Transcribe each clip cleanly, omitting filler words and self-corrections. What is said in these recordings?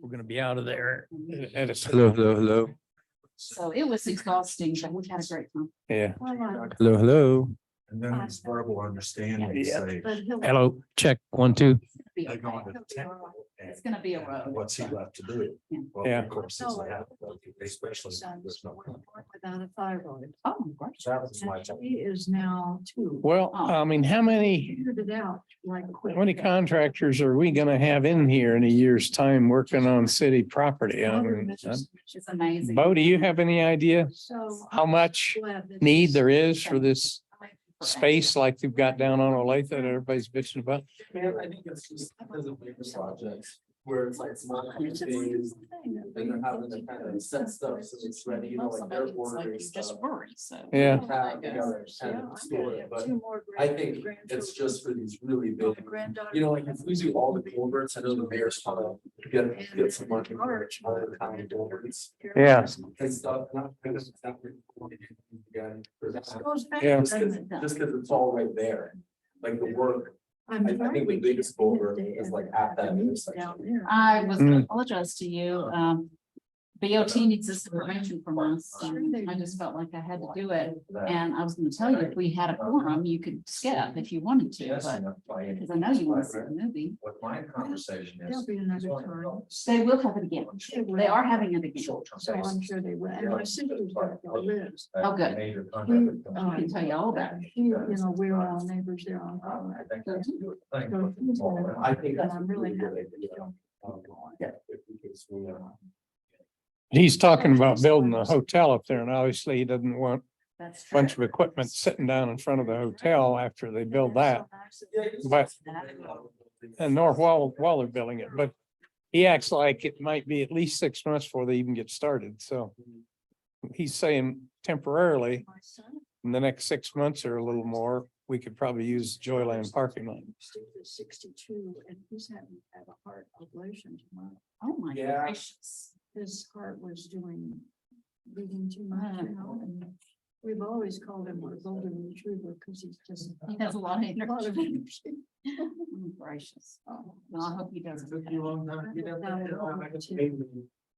We're gonna be out of there at a. Hello. So it was exhausting, but we had a great time. Yeah. Hello. And then it's verbal understanding, Yeah. say, Hello, check 1, 2. they go into the technical. It's gonna be a road. What's he left to do? Well, Yeah. of course, it's like, especially there's no. Without a thyroid. Oh, my gosh. That was my. And He is now two. Well, I mean, how many Figured it out like quick. contractors are we gonna have in here in a year's time working on city property? I mean, It's amazing. Bo, do you have any idea So. how much glad that need it's- there is for this space like they've got down on Olathe that everybody's bitching about? Man, I think it's just because of bigger projects where it's like small phase and they're having to kind of set stuff so it's ready, you know, like they're ordering Just stuff. worry, so. Yeah. Have together Yeah, and I'm store gonna it, have but two more I grand- think it's grandchildren. just for these really My big, granddaughter- you know, like if we do all the culverts, I know the mayor's trying to get some money for all the county culverts Yeah. and stuff. Not because it's not really again, for that. Goes back, Yeah. doesn't it? Just because it's all right there, like the work, I'm I think trying the to biggest get him culvert to- is like at that down intersection. there. I was Mm. gonna apologize to you. BOT needs this information from us. And I just felt like I had to do it. And I was gonna tell you, if we had a quorum, you could skip if you wanted to, but because I know you want to see the movie. What my conversation There'll is. be another time. They will have it again. They are having it again. So I'm sure they will. And my sister's got the Liz. Oh, good. Major She, contract. I can tell you all about it. She, you know, we're all neighbors there on. I think that's a good thing. So she's like, I think But that's I'm really happy. Yeah. If we could swing it. He's talking about building a hotel up there and obviously he doesn't want That's a true. bunch of equipment sitting down in front of the hotel after they build that. But, and nor while they're building it, but he acts like it might be at least 6 months before they even get started, so. He's saying temporarily, My son in the next 6 months or a little more, we could probably use Joyland parking lot. Steve is 62 and he's having to have a heart ablation tomorrow. Oh, my Yeah. gracious. His heart was beating too much, you know, and we've always called him a golden retriever because he's just. He has a lot of a lot of energy. energy. Oh, gracious. Oh, Well, I hope he doesn't. Took you a long time to get up there.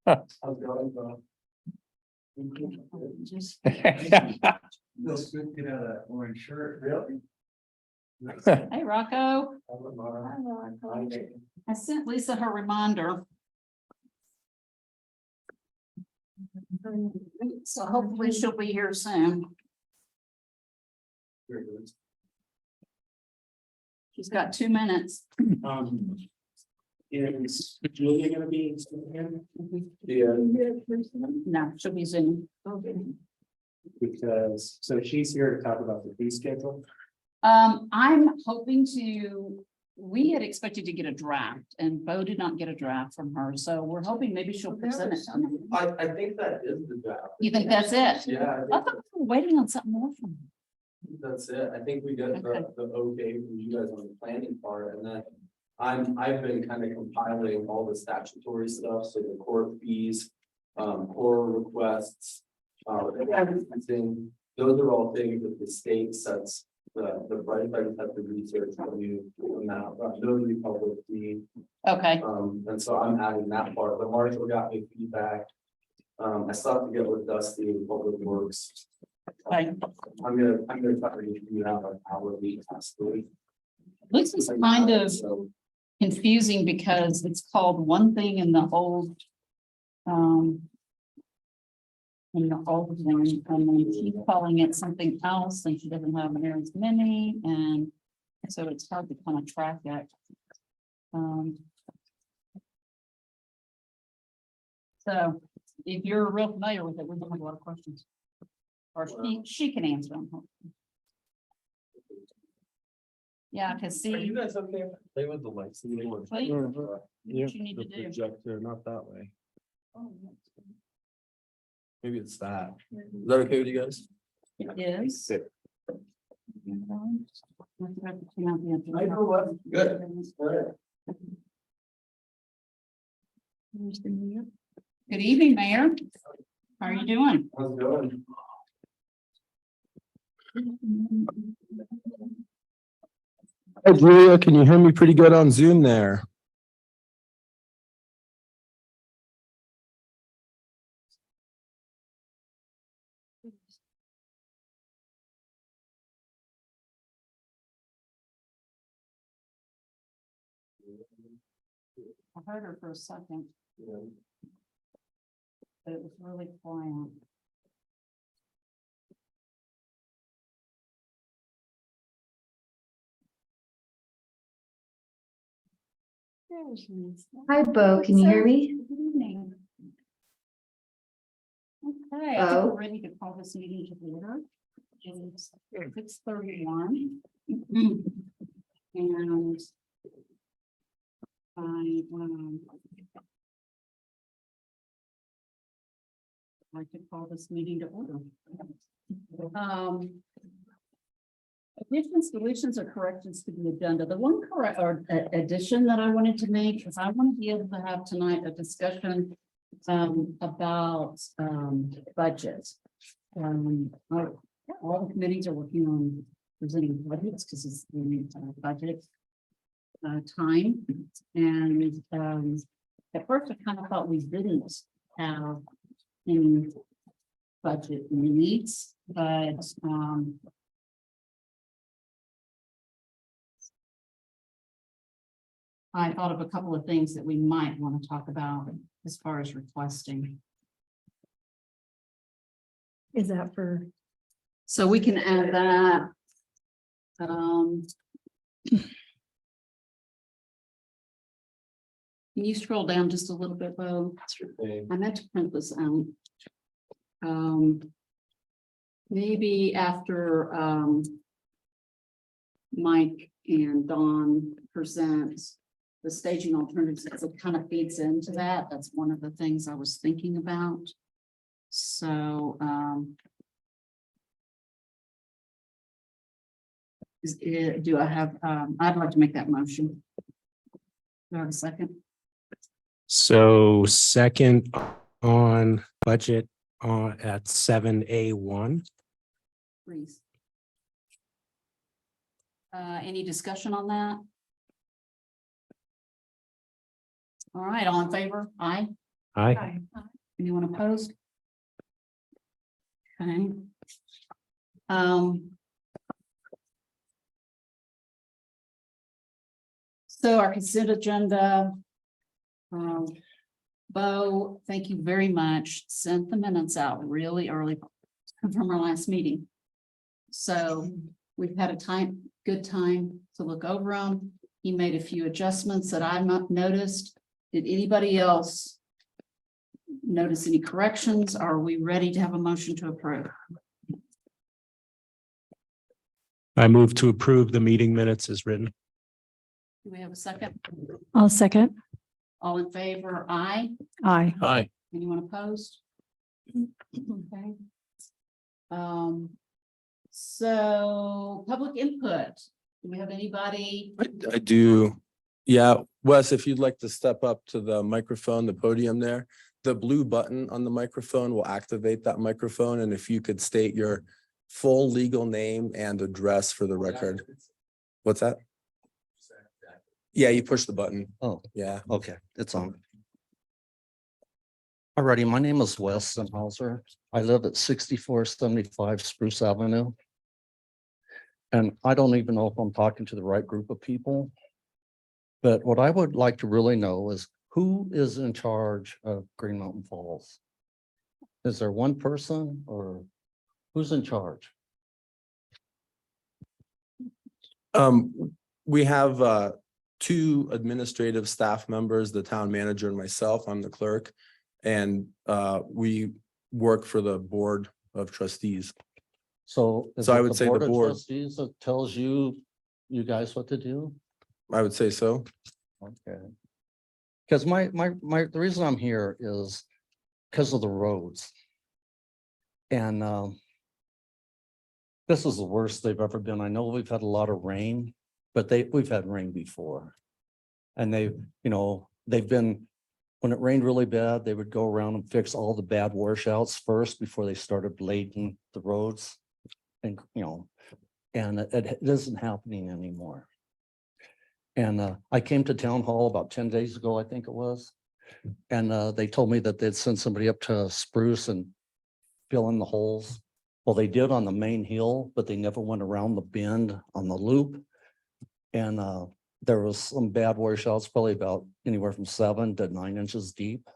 Huh. I was going, Just. Feels good to get out of that orange shirt. Really? Hey, Rocco, I sent Lisa her reminder. So hopefully she'll be here soon. She's got 2 minutes. Is Julia gonna be in here? Yeah, No, she'll be soon. because, so she's here to talk about the fee schedule. I'm hoping to, we had expected to get a draft and Bo did not get a draft from her, so we're hoping maybe she'll present it. to me. I think that is the draft. You think that's it? Yeah, I I think thought we were waiting on something more from her. that's it. I think we got Okay. the okay from you guys on the planning part, and then I've been kind of compiling all the statutory stuff, so the court fees, core requests. Everything, those are all things that the state sets, the price, I just have to research when you amount, those are the public fee. Okay, And so I'm adding that part, but Marshall got me feedback. I still have to get with Dusty in Public Works. okay. I'm gonna try to figure out an hourly task. This is kind of confusing because it's called one thing in the old. In the old one, and then she's calling it something else, and she doesn't have as many, and so it's hard to kind of track it. So if you're real familiar with it, we don't have a lot of questions. Or she can answer them. Yeah, because Are you see, guys okay? Play with the lights. Please. what you need to do. Projector, not that way. Oh, Maybe it's that. Is that okay with you guys? It is. Good. Good evening, Mayor. How are you doing? How's it going? Hi, Julia, can you hear me pretty good on Zoom there? I heard her for a second, Yeah. but it was really quiet. There she is. Hi, Bo, can you hear me? Good evening. Okay, I think Bo? we're ready to call this meeting to order. It's 6:31. And I'd like to call this meeting to order. Additions, deletions, or corrections to the agenda. The one correct or addition that I wanted to make is I want to be able to have tonight a discussion about budget. All the committees are working on presenting budgets because it's the budget time. And at first I kind of thought we didn't have any budget needs, but I thought of a couple of things that we might want to talk about as far as requesting. Is that for? So we can add that. Can you scroll down just a little bit, Bo? Okay. I meant to print this out. Maybe after Mike and Dawn present the staging alternatives, because it kind of feeds into that. That's one of the things I was thinking about. So do I have, I'd like to make that motion. Do I have a second? So second on budget at 7A1. Please. Any discussion on that? All right, all in favor? Aye. Aye. Anyone opposed? Okay. So our consent agenda. Bo, thank you very much. Sent the minutes out really early from our last meeting. So we've had a good time to look over them. He made a few adjustments that I noticed. Did anybody else notice any corrections? Are we ready to have a motion to approve? I move to approve the meeting minutes as written. Do we have a second? I'll second. All in favor? Aye. Aye. Aye. Anyone opposed? Okay. So public input. Do we have anybody? I do. Yeah, Wes, if you'd like to step up to the microphone, the podium there, the blue button on the microphone will activate that microphone. And if you could state your full legal name and address for the record. What's that? Yeah, you push the button. Oh, Yeah. okay, it's on. Alrighty, my name is Wes Sennhauser. I live at 6475 Spruce Avenue. And I don't even know if I'm talking to the right group of people. But what I would like to really know is who is in charge of Green Mountain Falls? Is there one person or who's in charge? We have two administrative staff members, the town manager and myself. I'm the clerk. And we work for the board of trustees. So. is So I it would say the of board. Trustees that tells you guys what to do? I would say so. Okay. Because the reason I'm here is because of the roads. And this is the worst they've ever been. I know we've had a lot of rain, but we've had rain before. And they've been, when it rained really bad, they would go around and fix all the bad washouts first before they started blading the roads. And, and it isn't happening anymore. And I came to town hall about 10 days ago, I think it was. And they told me that they'd send somebody up to Spruce and fill in the holes. Well, they did on the main hill, but they never went around the bend on the loop. And there was some bad washouts, probably about anywhere from 7 to 9 inches deep.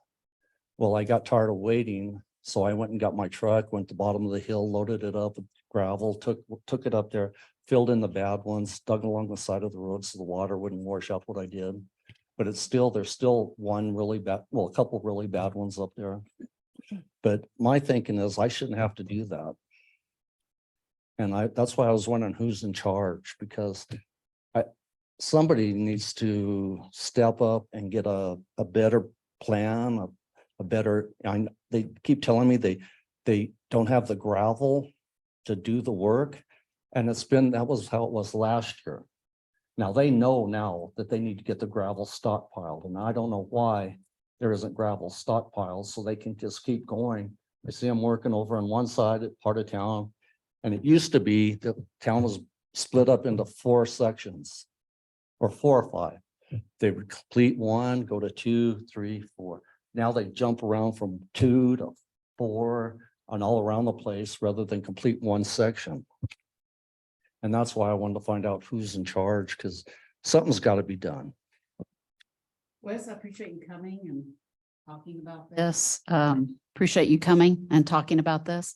Well, I got tired of waiting, so I went and got my truck, went to the bottom of the hill, loaded it up with gravel, took it up there, filled in the bad ones, dug along the side of the road so the water wouldn't wash out what I did. But there's still one really bad, well, a couple really bad ones up there. But my thinking is I shouldn't have to do that. And that's why I was wondering who's in charge, because somebody needs to step up and get a better plan, a better, they keep telling me they don't have the gravel to do the work. And that was how it was last year. Now they know now that they need to get the gravel stockpiled, and I don't know why there isn't gravel stockpiled, so they can just keep going. I see them working over on one side part of town. And it used to be the town was split up into 4 sections or 4 or 5. They would complete 1, go to 2, 3, 4. Now they jump around from 2 to 4 and all around the place rather than complete 1 section. And that's why I wanted to find out who's in charge, because something's got to be done. Wes, I appreciate you coming and talking about this. Appreciate you coming and talking about this.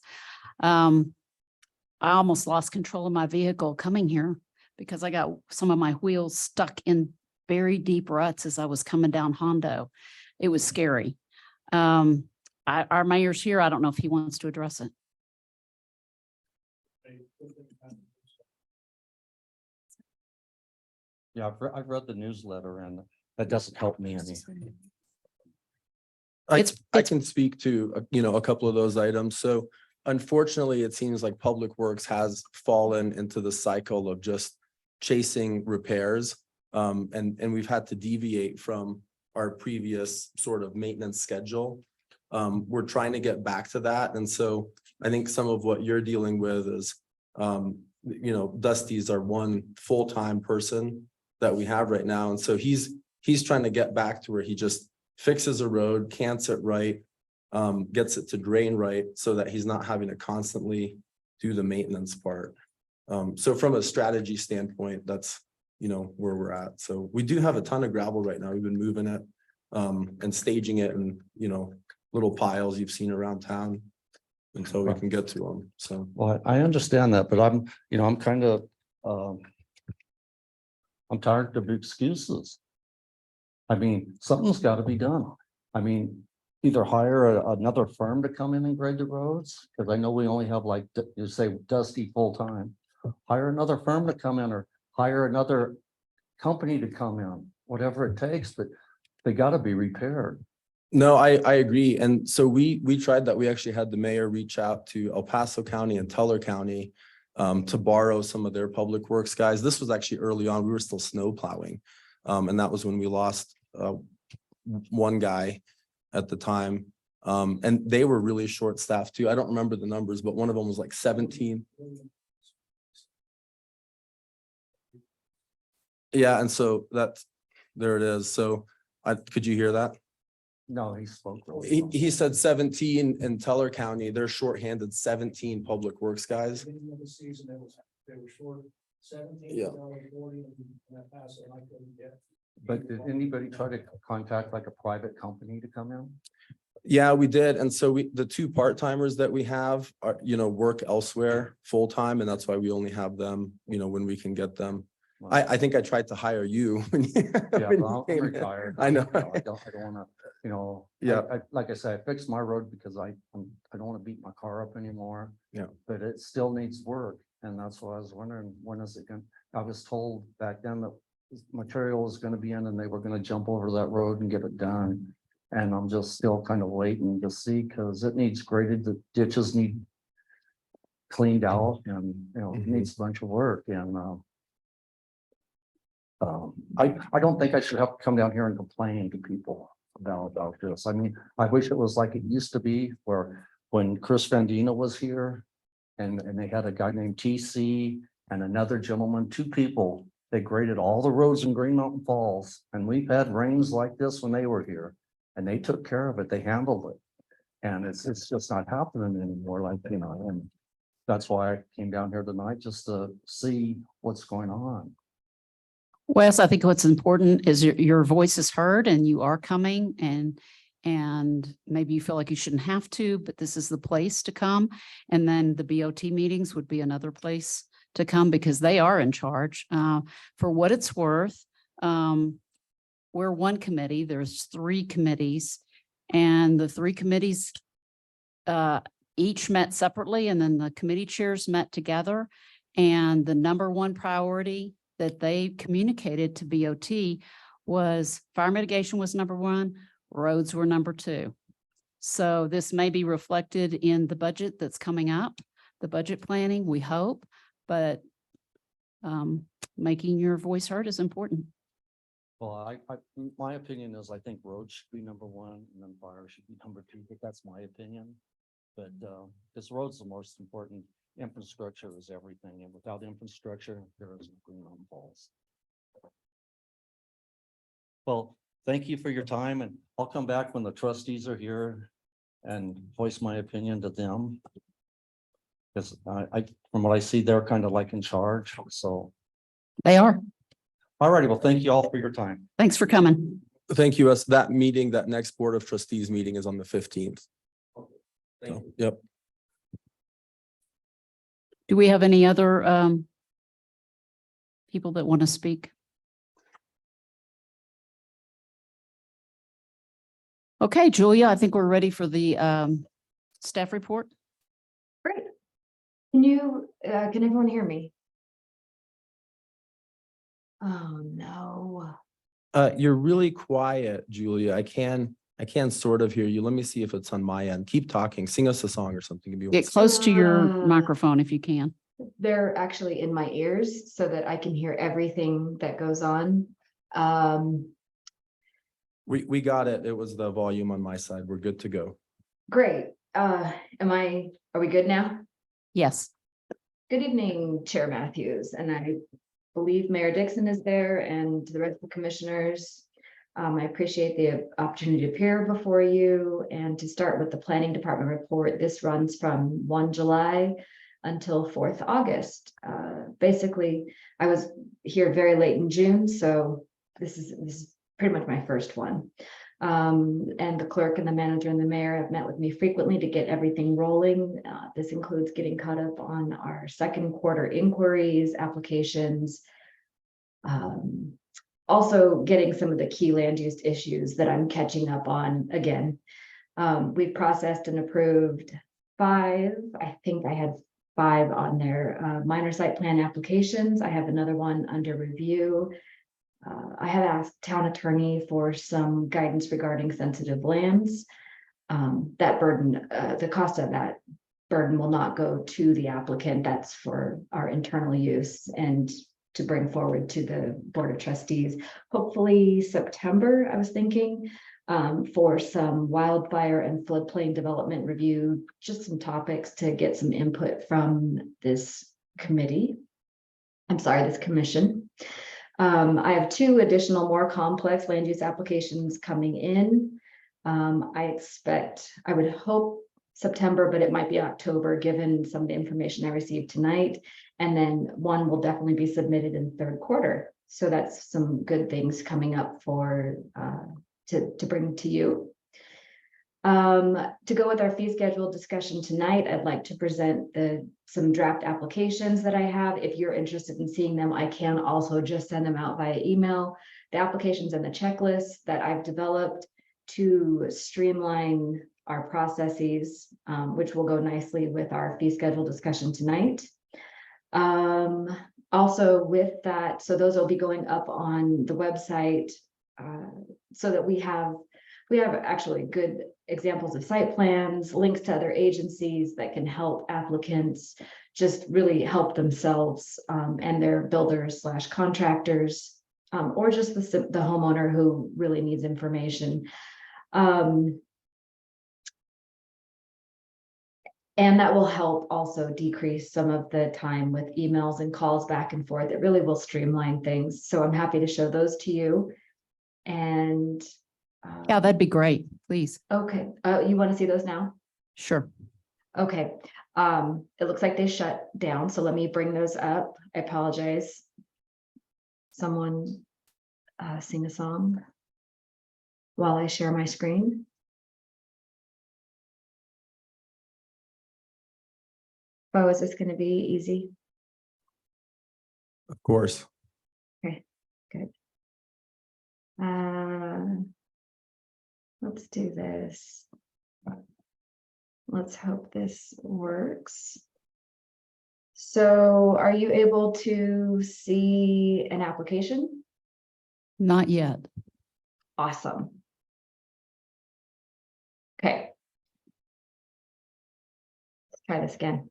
I almost lost control of my vehicle coming here because I got some of my wheels stuck in very deep ruts as I was coming down Hondo. It was scary. Our mayor's here. I don't know if he wants to address it. Yeah, I've read the newsletter and that doesn't help me any. I It's- can speak to, a couple of those items. So unfortunately, it seems like Public Works has fallen into the cycle of just chasing repairs. And we've had to deviate from our previous sort of maintenance schedule. We're trying to get back to that. And so I think some of what you're dealing with is, Dusty's our one full-time person that we have right now. And so he's trying to get back to where he just fixes a road, cants it right, gets it to drain right, so that he's not having to constantly do the maintenance part. So from a strategy standpoint, that's, where we're at. So we do have a ton of gravel right now. We've been moving it and staging it in, little piles you've seen around town until we can get to them. So. Well, I understand that, but I'm kind of, I'm tired of excuses. I mean, something's got to be done. I mean, either hire another firm to come in and grade the roads, because I know we only have like, you say Dusty full-time. Hire another firm to come in, or hire another company to come in, whatever it takes, but they got to be repaired. No, I agree. And so we tried that. We actually had the mayor reach out to El Paso County and Teller County to borrow some of their public works guys. This was actually early on. We were still snow plowing. And that was when we lost one guy at the time. And they were really short staffed too. I don't remember the numbers, but one of them was like 17. Yeah, and so there it is. So could you hear that? No, he spoke. really He, well. he said 17 in Teller County. They're shorthanded 17 public works guys. Beginning of the season, they were short 17. Yeah. 40, and that passed, and I couldn't get. But did anybody try to contact like a private company to come in? Yeah, we did. And so the 2 part-timers that we have are, work elsewhere full-time, and that's why we only have them, when we can get them. I think I tried to hire you. when you- Yeah, when you well, I'm came in. retired. I know. I don't want to, Yeah. like I said, I fixed my road because I don't want to beat my car up anymore. Yeah. But it still needs work. And that's why I was wondering, when is it going, I was told back then that material was going to be in and they were going to jump over that road and get it done. And I'm just still kind of waiting to see, because it needs graded, the ditches need cleaned out, and, it needs a bunch of work. And, I don't think I should have to come down here and complain to people about this. I mean, I wish it was like it used to be, where when Chris Vandina was here and they had a guy named TC and another gentleman, 2 people, they graded all the roads in Green Mountain Falls. And we've had rains like this when they were here, and they took care of it. They handled it. And it's just not happening anymore. And that's why I came down here tonight, just to see what's going on. Wes, I think what's important is your voice is heard and you are coming and maybe you feel like you shouldn't have to, but this is the place to come. And then the BOT meetings would be another place to come because they are in charge. For what it's worth, we're one committee, there's 3 committees, and the 3 committees each met separately, and then the committee chairs met together. And the number 1 priority that they communicated to BOT was fire mitigation was number 1, roads were number 2. So this may be reflected in the budget that's coming up, the budget planning, we hope, but making your voice heard is important. Well, my opinion is I think roads should be number 1 and then fire should be number 2, but that's my opinion. But this road's the most important. Infrastructure is everything, and without infrastructure, there is no green on Falls. Well, thank you for your time, and I'll come back when the trustees are here and voice my opinion to them. Because from what I see, they're kind of like in charge, so. They are. All righty, well, thank you all for your time. Thanks for coming. Thank you. Us, that meeting, that next Board of Trustees meeting is on the 15th. Thank you. Yep. Do we have any other people that want to speak? Okay, Julia, I think we're ready for the staff report. Great. Can everyone hear me? Oh, no. You're really quiet, Julia. I can sort of hear you. Let me see if it's on my end. Keep talking. Sing us a song or something. If you Get want. close to your microphone if you can. They're actually in my ears so that I can hear everything that goes on. We got it. It was the volume on my side. We're good to go. Great. Are we good now? Yes. Good evening, Chair Matthews, and I believe Mayor Dixon is there and the rest of the commissioners. I appreciate the opportunity to appear before you and to start with the Planning Department report. This runs from 1 July until 4th August. Basically, I was here very late in June, so this is pretty much my first one. And the clerk and the manager and the mayor have met with me frequently to get everything rolling. This includes getting caught up on our second quarter inquiries, applications, also getting some of the key land use issues that I'm catching up on again. We've processed and approved 5, I think I had 5 on there, minor site plan applications. I have another one under review. I have asked town attorney for some guidance regarding sensitive lands. That burden, the cost of that burden will not go to the applicant. That's for our internal use and to bring forward to the Board of Trustees. Hopefully September, I was thinking, for some wildfire and floodplain development review, just some topics to get some input from this committee. I'm sorry, this commission. I have 2 additional more complex land use applications coming in. I would hope September, but it might be October, given some of the information I received tonight. And then one will definitely be submitted in 3rd quarter. So that's some good things coming up for to bring to you. To go with our fee schedule discussion tonight, I'd like to present some draft applications that I have. If you're interested in seeing them, I can also just send them out via email. The applications and the checklist that I've developed to streamline our processes, which will go nicely with our fee schedule discussion tonight. Also with that, so those will be going up on the website so that we have actually good examples of site plans, links to other agencies that can help applicants just really help themselves and their builders / contractors, or just the homeowner who really needs information. And that will help also decrease some of the time with emails and calls back and forth. It really will streamline things. So I'm happy to show those to you. And Yeah, that'd be great, please. okay, you want to see those now? Sure. Okay, it looks like they shut down, so let me bring those up. I apologize. someone sing a song while I share my screen? Oh, is this going to be easy? Of course. Good. Let's do this. Let's hope this works. So are you able to see an application? Not yet. Awesome. Okay. Let's try this again.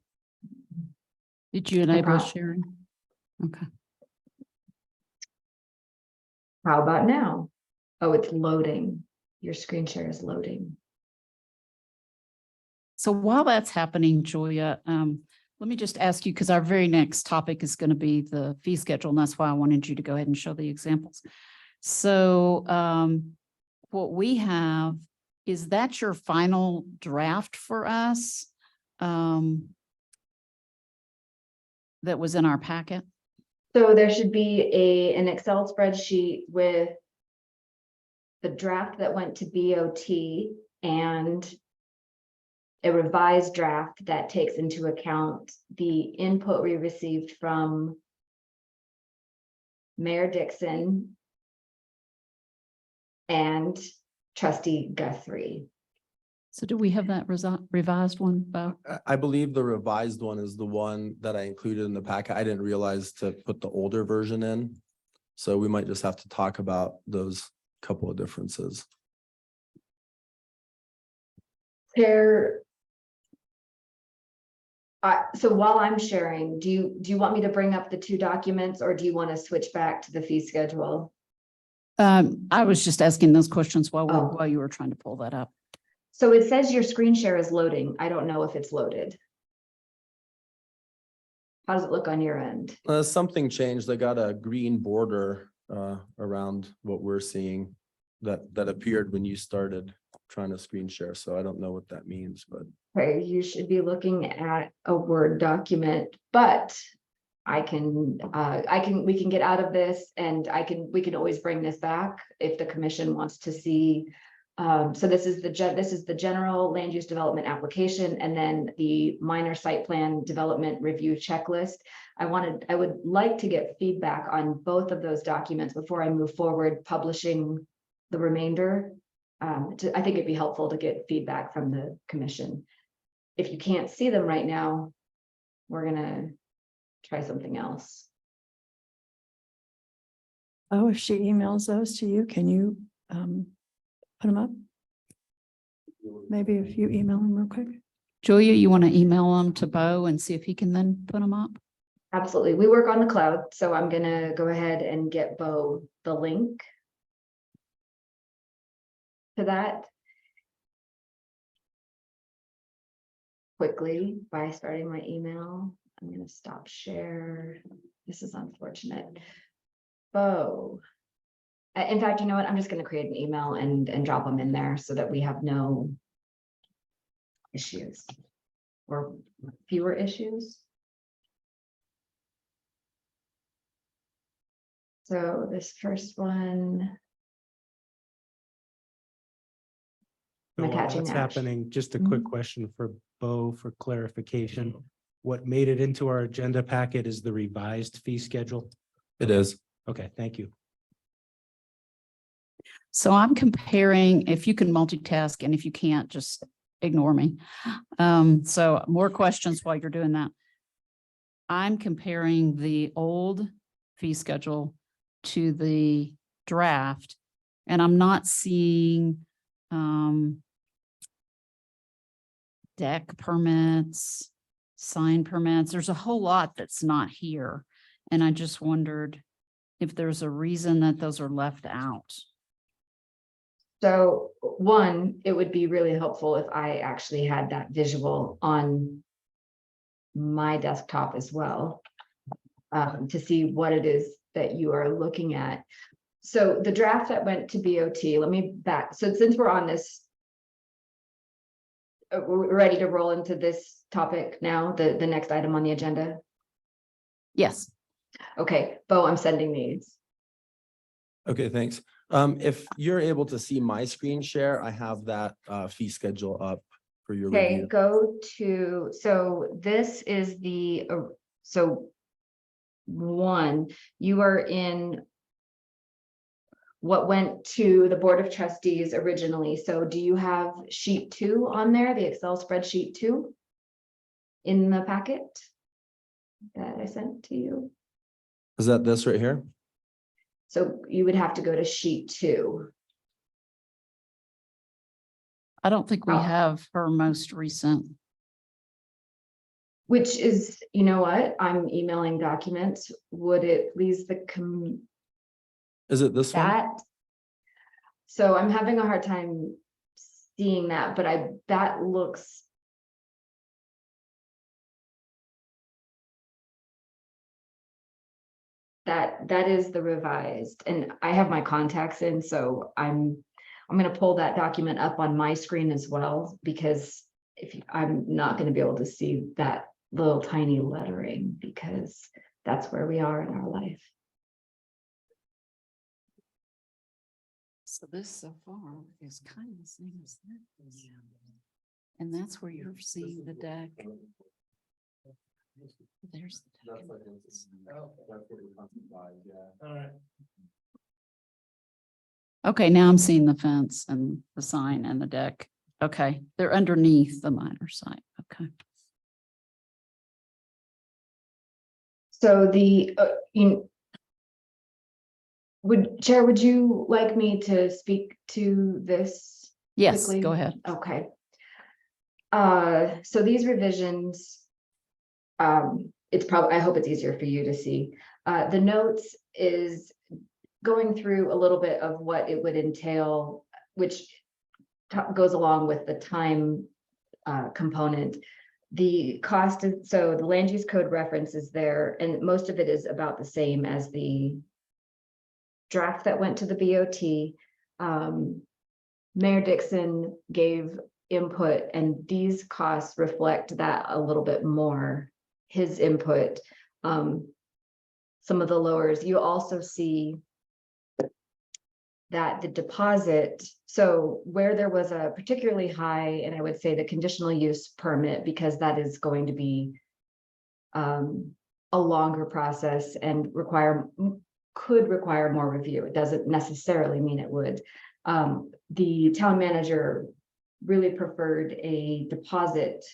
Did you enable problem. sharing? Okay. How about now? Oh, it's loading. Your screen share is loading. So while that's happening, Julia, let me just ask you, because our very next topic is going to be the fee schedule, and that's why I wanted you to go ahead and show the examples. So what we have, is that your final draft for us? That was in our packet? So there should be an Excel spreadsheet with the draft that went to BOT and a revised draft that takes into account the input we received from Mayor Dixon and Trustee Guthrie. So do we have that revised one, Bo? I believe the revised one is the one that I included in the packet. I didn't realize to put the older version in. So we might just have to talk about those couple of differences. So while I'm sharing, do you want me to bring up the two documents, or do you want to switch back to the fee schedule? I was just asking those questions while Oh. while you were trying to pull that up. So it says your screen share is loading. I don't know if it's loaded. How does it look on your end? Something changed. They got a green border around what we're seeing that appeared when you started trying to screen share. So I don't know what that means, but Okay, you should be looking at a Word document, but we can get out of this, and we can always bring this back if the commission wants to see. So this is the general land use development application, and then the minor site plan development review checklist. I would like to get feedback on both of those documents before I move forward publishing the remainder. I think it'd be helpful to get feedback from the commission. If you can't see them right now, we're gonna try something else. Oh, if she emails those to you, can you put them up? Maybe if you email them real quick. Julia, you want to email them to Bo and see if he can then put them up? Absolutely. We work on the cloud, so I'm gonna go ahead and get Bo the link to that quickly by starting my email. I'm gonna stop share. This is unfortunate. Bo. In fact, you know what? I'm just gonna create an email and drop them in there so that we have no issues or fewer issues. So this first one. So while attaching that's that. happening, just a quick question for Bo for clarification. What made it into our agenda packet is the revised fee schedule? it is. Okay, thank you. So I'm comparing, if you can multitask, and if you can't, just ignore me. So more questions while you're doing that. I'm comparing the old fee schedule to the draft, and I'm not seeing deck permits, sign permits. There's a whole lot that's not here. And I just wondered if there's a reason that those are left out. So one, it would be really helpful if I actually had that visual on my desktop as well, to see what it is that you are looking at. So the draft that went to BOT, let me back. So since we're on this, we're ready to roll into this topic now, the next item on the agenda. Yes. Okay, Bo, I'm sending these. Okay, thanks. If you're able to see my screen share, I have that fee schedule up for your Okay, review. go to, so this is the, so one, you are in what went to the Board of Trustees originally. So do you have sheet 2 on there, the Excel spreadsheet 2 in the packet that I sent to you? Is that this right here? So you would have to go to sheet 2. I don't think we Oh. have her most recent. Which is, you know what, I'm emailing documents. Would it please the Is it this one? that? So I'm having a hard time seeing that, but that looks. That is the revised, and I have my contacts in, so I'm gonna pull that document up on my screen as well, because I'm not gonna be able to see that little tiny lettering, because that's where we are in our life. So this so far is kind of the same as that. And that's where you're seeing the deck. There's the deck. Okay, now I'm seeing the fence and the sign and the deck. Okay, they're underneath the minor site. Okay. So Chair, would you like me to speak to this? Yes, quickly? go ahead. Okay. So these revisions, it's probably, I hope it's easier for you to see. The notes is going through a little bit of what it would entail, which goes along with the time component. The cost is, so the land use code reference is there, and most of it is about the same as the draft that went to the BOT. Mayor Dixon gave input, and these costs reflect that a little bit more, his input. Some of the lowers, you also see that the deposit, so where there was a particularly high, and I would say the conditional use permit, because that is going to be a longer process and could require more review. It doesn't necessarily mean it would. The town manager really preferred a deposit,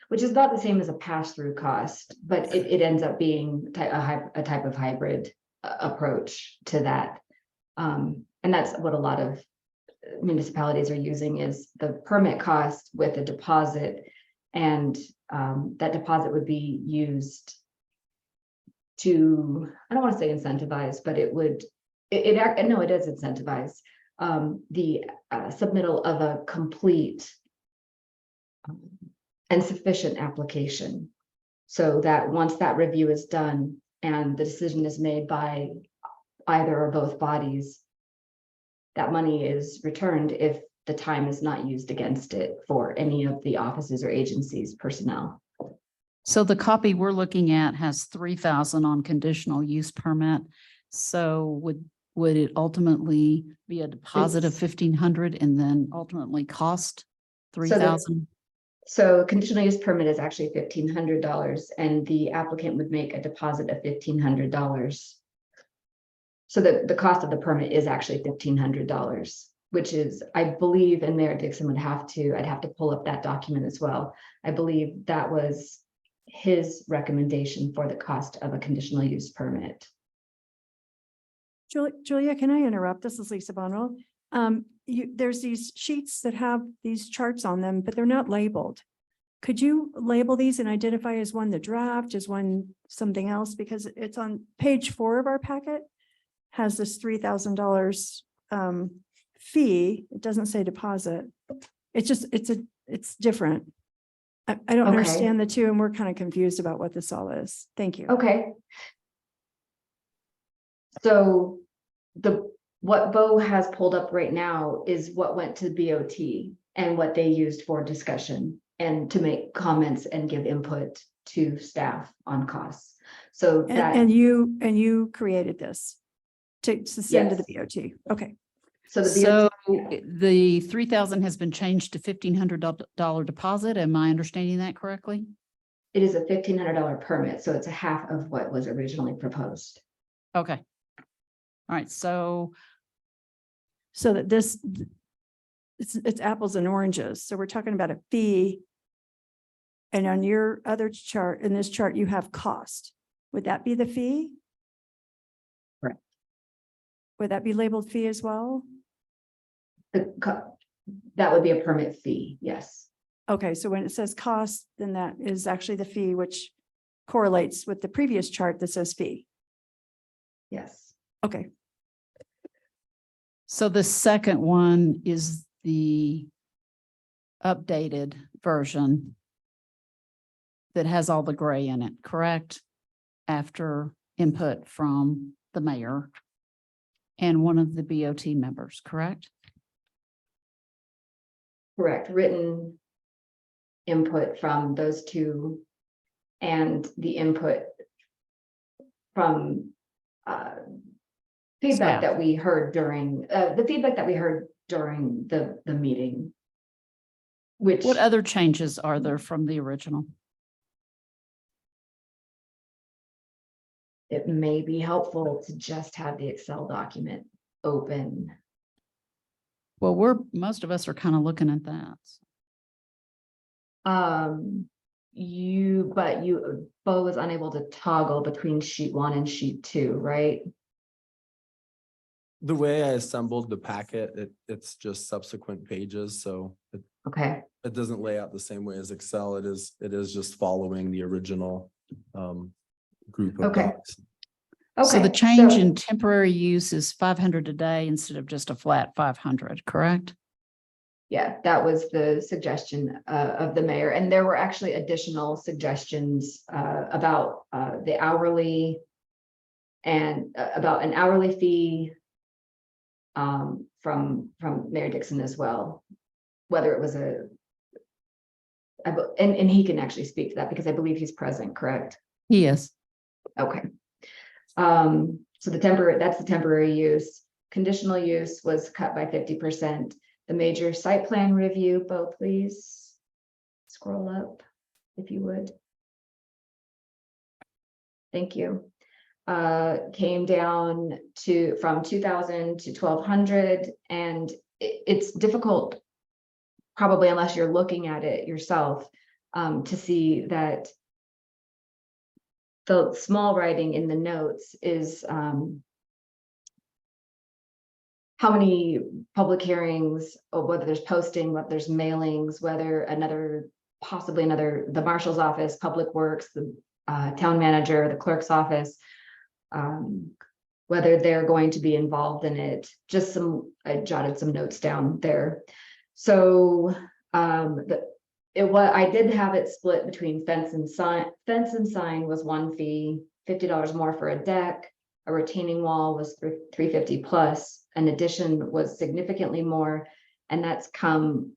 which is not the same as a pass-through cost, but it ends up being a type of hybrid approach to that. And that's what a lot of municipalities are using, is the permit cost with a deposit, and that deposit would be used to, I don't want to say incentivize, but it does incentivize the submittal of a complete and sufficient application, so that once that review is done and the decision is made by either or both bodies, that money is returned if the time is not used against it for any of the offices or agencies personnel. So the copy we're looking at has 3,000 on conditional use permit. So would it ultimately be a deposit of 1,500 and then ultimately cost 3,000? So conditional use permit is actually $1,500, and the applicant would make a deposit of $1,500. So the cost of the permit is actually $1,500, which is, I believe, and Mayor Dixon I'd have to pull up that document as well. I believe that was his recommendation for the cost of a conditional use permit. Julia, can I interrupt? This is Lisa Bonwell. There's these sheets that have these charts on them, but they're not labeled. Could you label these and identify as one the draft, as one something else? Because it's on page 4 of our packet, has this $3,000 fee. It doesn't say deposit. It's just, it's different. I don't Okay. understand the two, and we're kind of confused about what this all is. Thank you. Okay. So what Bo has pulled up right now is what went to BOT and what they used for discussion and to make comments and give input to staff on costs. So that. And you created this. to send to the Yes. BOT. Okay. So the So BOT the 3,000 has been changed to $1,500 deposit. Am I understanding that correctly? it is a $1,500 permit, so it's a half of what was originally proposed. Okay. All right, so So that this, it's apples and oranges. So we're talking about a fee. And on your other chart, in this chart, you have cost. Would that be the fee? Correct. Would that be labeled fee as well? That would be a permit fee, yes. Okay, so when it says cost, then that is actually the fee, which correlates with the previous chart that says fee. Yes. Okay, So the second one is the updated version that has all the gray in it, correct? After input from the mayor and one of the BOT members, correct? Correct, written input from those two and the input from feedback Staff. that we heard during, the feedback that we heard during the meeting. Which, What other changes are there from the original? it may be helpful to just have the Excel document open. Well, most of us are kind of looking at that. Bo was unable to toggle between sheet 1 and sheet 2, right? The way I assembled the packet, it's just subsequent pages, so Okay, it doesn't lay out the same way as Excel. It is just following the original group of Okay. docs. So the okay, change so- in temporary use is 500 a day instead of just a flat 500, correct? Yeah, that was the suggestion of the mayor, and there were actually additional suggestions about the hourly and about an hourly fee from Mayor Dixon as well, whether it was and he can actually speak to that because I believe he's present, correct? Yes. Okay. So that's the temporary use. Conditional use was cut by 50%. The major site plan review, Bo, please scroll up if you would. Thank you. Came down from 2,000 to 1,200, and it's difficult, probably unless you're looking at it yourself, to see that the small writing in the notes is how many public hearings, or whether there's posting, whether there's mailings, whether possibly the marshal's office, public works, the town manager, the clerk's office, whether they're going to be involved in it. I jotted some notes down there. So I did have it split between fence and sign. Fence and sign was one fee, $50 more for a deck. A retaining wall was $350 plus. An addition was significantly more, and that's come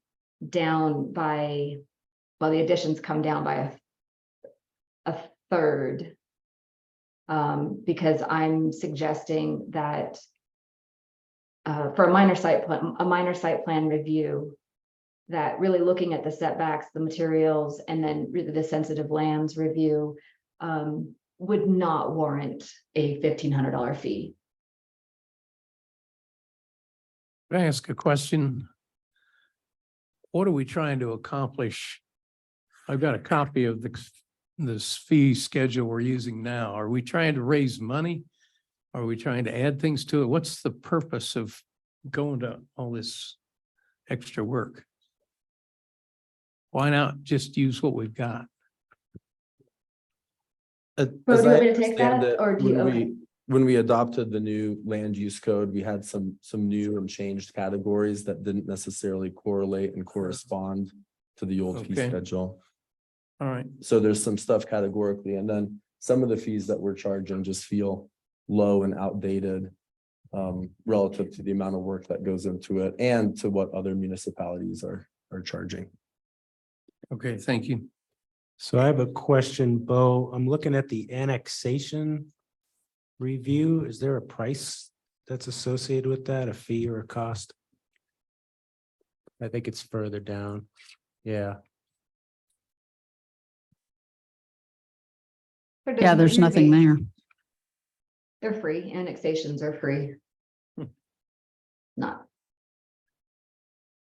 down by, well, the additions come down by a third. Because I'm suggesting that for a minor site plan review, that really looking at the setbacks, the materials, and then really the sensitive lands review would not warrant a $1,500 fee. Can I ask a question? What are we trying to accomplish? I've got a copy of this fee schedule we're using now. Are we trying to raise money? Are we trying to add things to it? What's the purpose of going to all this extra work? Why not just use what we've got? As Bo, do you I want me to take understand that, it, or do you? when we adopted the new land use code, we had some new and changed categories that didn't necessarily correlate and correspond to the old fee Okay. schedule. All right, So there's some stuff categorically, and then some of the fees that we're charging just feel low and outdated relative to the amount of work that goes into it and to what other municipalities are charging. okay, thank you. So I have a question, Bo. I'm looking at the annexation review. Is there a price that's associated with that, a fee or a cost? I think it's further down. Yeah, There Yeah, doesn't there's appear to nothing be. there. They're free, annexations are free. Not,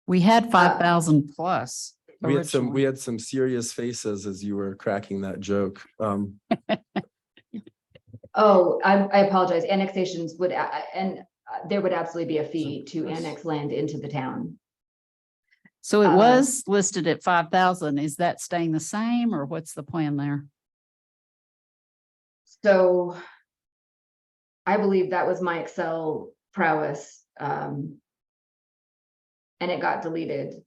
We had 5,000 plus. We originally. had some serious faces as you were cracking that joke. oh, I apologize, annexations would, there would absolutely be a fee to annex land into the town. So it Uh, was listed at 5,000. Is that staying the same or what's the plan there? So I believe that was my Excel prowess. And it got deleted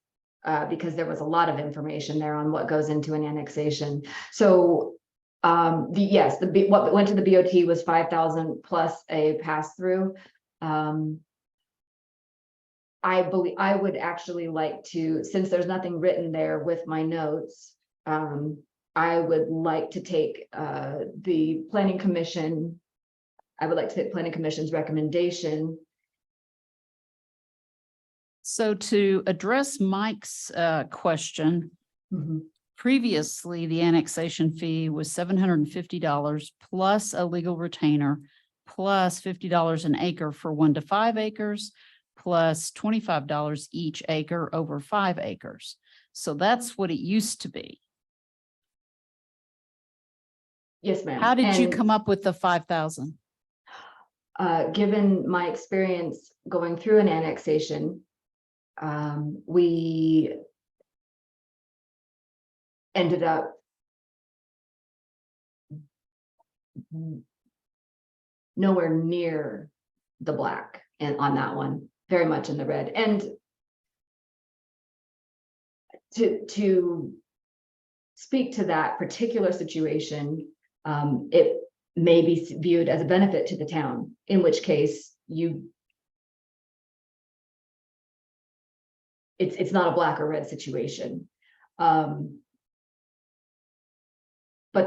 because there was a lot of information there on what goes into an annexation. So what went to the BOT was 5,000 plus a pass-through. I believe I would actually like to, since there's nothing written there with my notes, I would like to take the planning commission. I would like to take planning commission's recommendation. So to address Mike's question, previously the annexation fee was $750 plus a legal retainer, plus $50 an acre for 1 to 5 acres, plus $25 each acre over 5 acres. So that's what it used to be. Yes, ma'am. How did you And, come up with the 5,000? given my experience going through an annexation, we ended up nowhere near the black and on that one, very much in the red. And to speak to that particular situation, it may be viewed as a benefit to the town, in which case it's not a black or red situation. But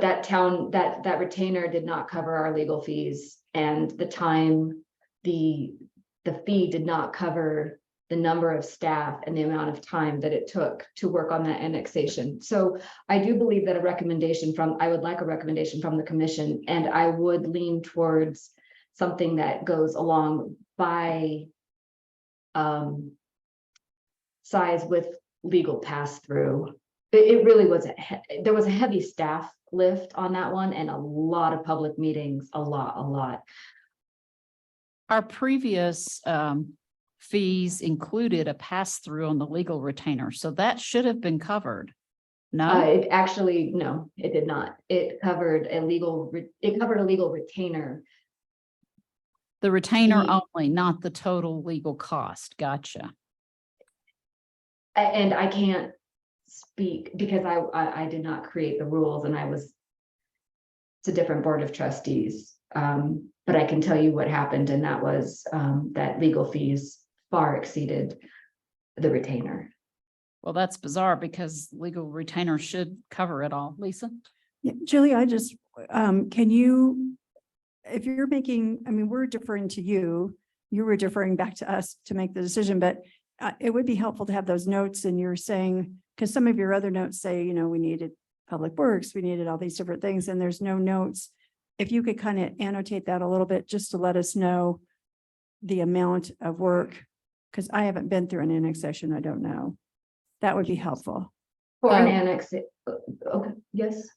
that retainer did not cover our legal fees, and the fee did not cover the number of staff and the amount of time that it took to work on that annexation. So I do believe that I would like a recommendation from the commission, and I would lean towards something that goes along by size with legal pass-through. It really was, there was a heavy staff lift on that one and a lot of public meetings, a lot. Our previous fees included a pass-through on the legal retainer, so that should have been covered. No, No, it did not. It covered a legal retainer. the retainer the- only, not the total legal cost. Gotcha. And I can't speak because I did not create the rules, and it's a different board of trustees. But I can tell you what happened, and that was that legal fees far exceeded the retainer. Well, that's bizarre because legal retainer should cover it all. Lisa? Yeah, Julie, can you, if you're making, we're deferring to you, you were deferring back to us to make the decision, but it would be helpful to have those notes, and you're saying, because some of your other notes say, we needed public works, we needed all these different things, and there's no notes. If you could kind of annotate that a little bit, just to let us know the amount of work, because I haven't been through an annexation, I don't know. That would be helpful. For an annex, okay, yes.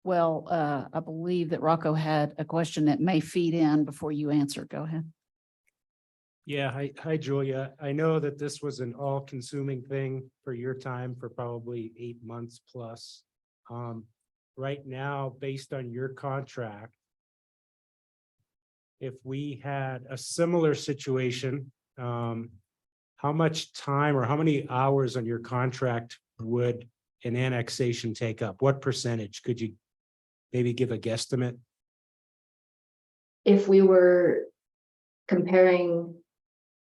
Well, I believe that Rocco had a question that may feed in before you answer. Go ahead. yeah. Hi, Julia. I know that this was an all-consuming thing for your time for probably 8 months plus. Right now, based on your contract, if we had a similar situation, how much time or how many hours on your contract would an annexation take up? What percentage? Could you maybe give a guesstimate? If we were comparing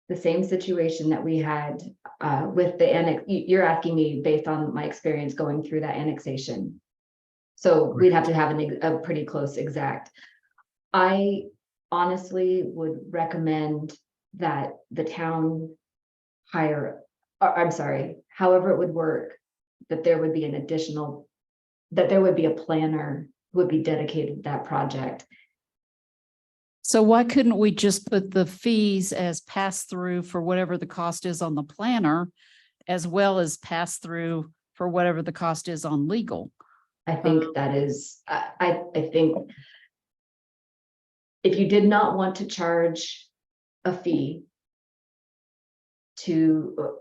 the same situation that we had with the annex, you're asking me based on my experience going through that annexation. So we'd have to have a pretty close exact. I honestly would recommend that the town hire, or I'm sorry, however it would work, that there would be an additional, that there would be a planner who would be dedicated to that project. So why couldn't we just put the fees as pass through for whatever the cost is on the planner, as well as pass through for whatever the cost is on legal? I think that is, I think if you did not want to charge a fee to,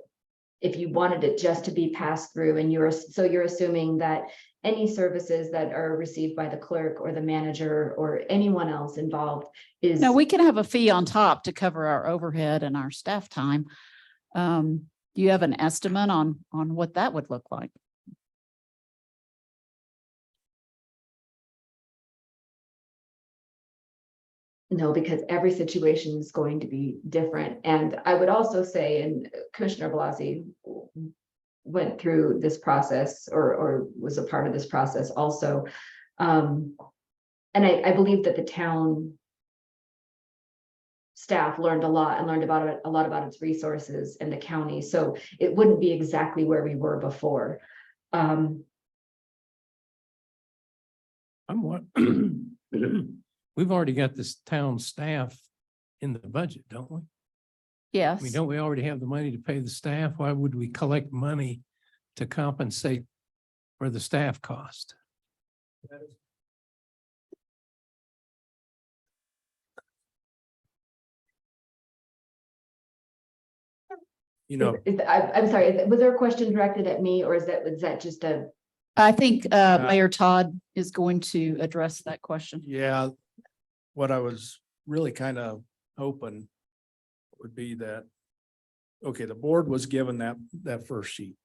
if you wanted it just to be passed through and you're assuming that any services that are received by the clerk or the manager or anyone else involved is. No, we can have a fee on top to cover our overhead and our staff time. Do you have an estimate on what that would look like? No, because every situation is going to be different. And I would also say, and Commissioner Blasey went through this process or was a part of this process also. And I believe that the town staff learned a lot and learned about it, a lot about its resources in the county. So it wouldn't be exactly where we were before. I'm what? We've already got this town staff in the budget, don't we? I Yes. mean, don't we already have the money to pay the staff? Why would we collect money to compensate for the staff cost? You know, I'm sorry, was there a question directed at me or was that just a? I think Mayor Todd is going to address that question. Yeah, what I was really kind of hoping would be that, okay, the board was given that first sheet.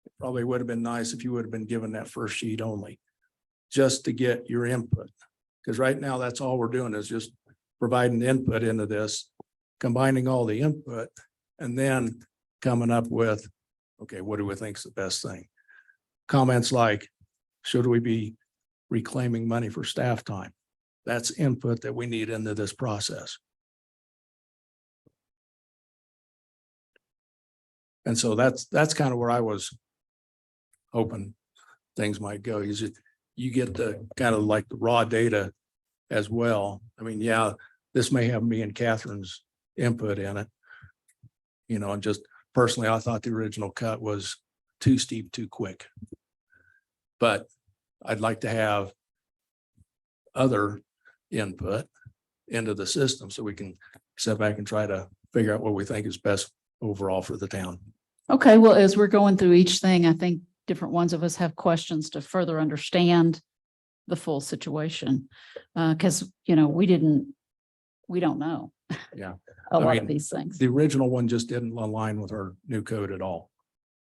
It probably would have been nice if you would have been given that first sheet only, just to get your input. Because right now, that's all we're doing is just providing input into this, combining all the input, and then coming up with, okay, what do we think is the best thing? Comments like, should we be reclaiming money for staff time? That's input that we need into this process. And so that's kind of where I was hoping things might go. You get the kind of like the raw data as well. I mean, yeah, this may have me and Catherine's input in it. You know, and just personally, I thought the original cut was too steep, too quick. But I'd like to have other input into the system so we can sit back and try to figure out what we think is best overall for the town. Okay, well, as we're going through each thing, I think different ones of us have questions to further understand the full situation. Because, you know, we don't know. Yeah. A I lot mean, of these things. The original one just didn't align with our new code at all.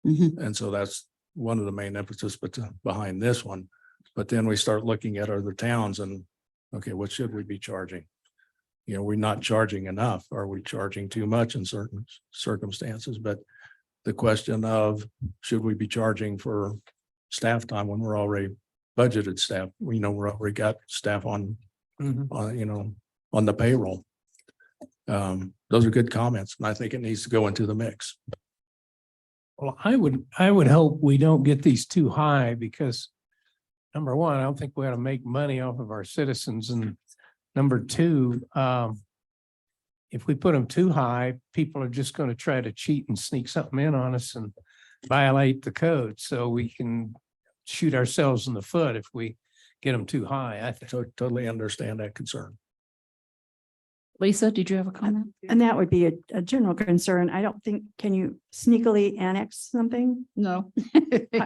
Mhm. And so that's one of the main emphasis behind this one. But then we start looking at other towns and, okay, what should we be charging? You know, we're not charging enough. Are we charging too much in certain circumstances? But the question of, should we be charging for staff time when we're already budgeted staff? We know we're already got staff on, you know, on the payroll. Those are good comments, and I think it needs to go into the mix. well, I would hope we don't get these too high because number one, I don't think we ought to make money off of our citizens. And number two, if we put them too high, people are just going to try to cheat and sneak something in on us and violate the code. So we can shoot ourselves in the foot if we get them too high. I think. So totally understand that concern. Lisa, did you have a comment? And that would be a general concern. I don't think, can you sneakily annex something? No,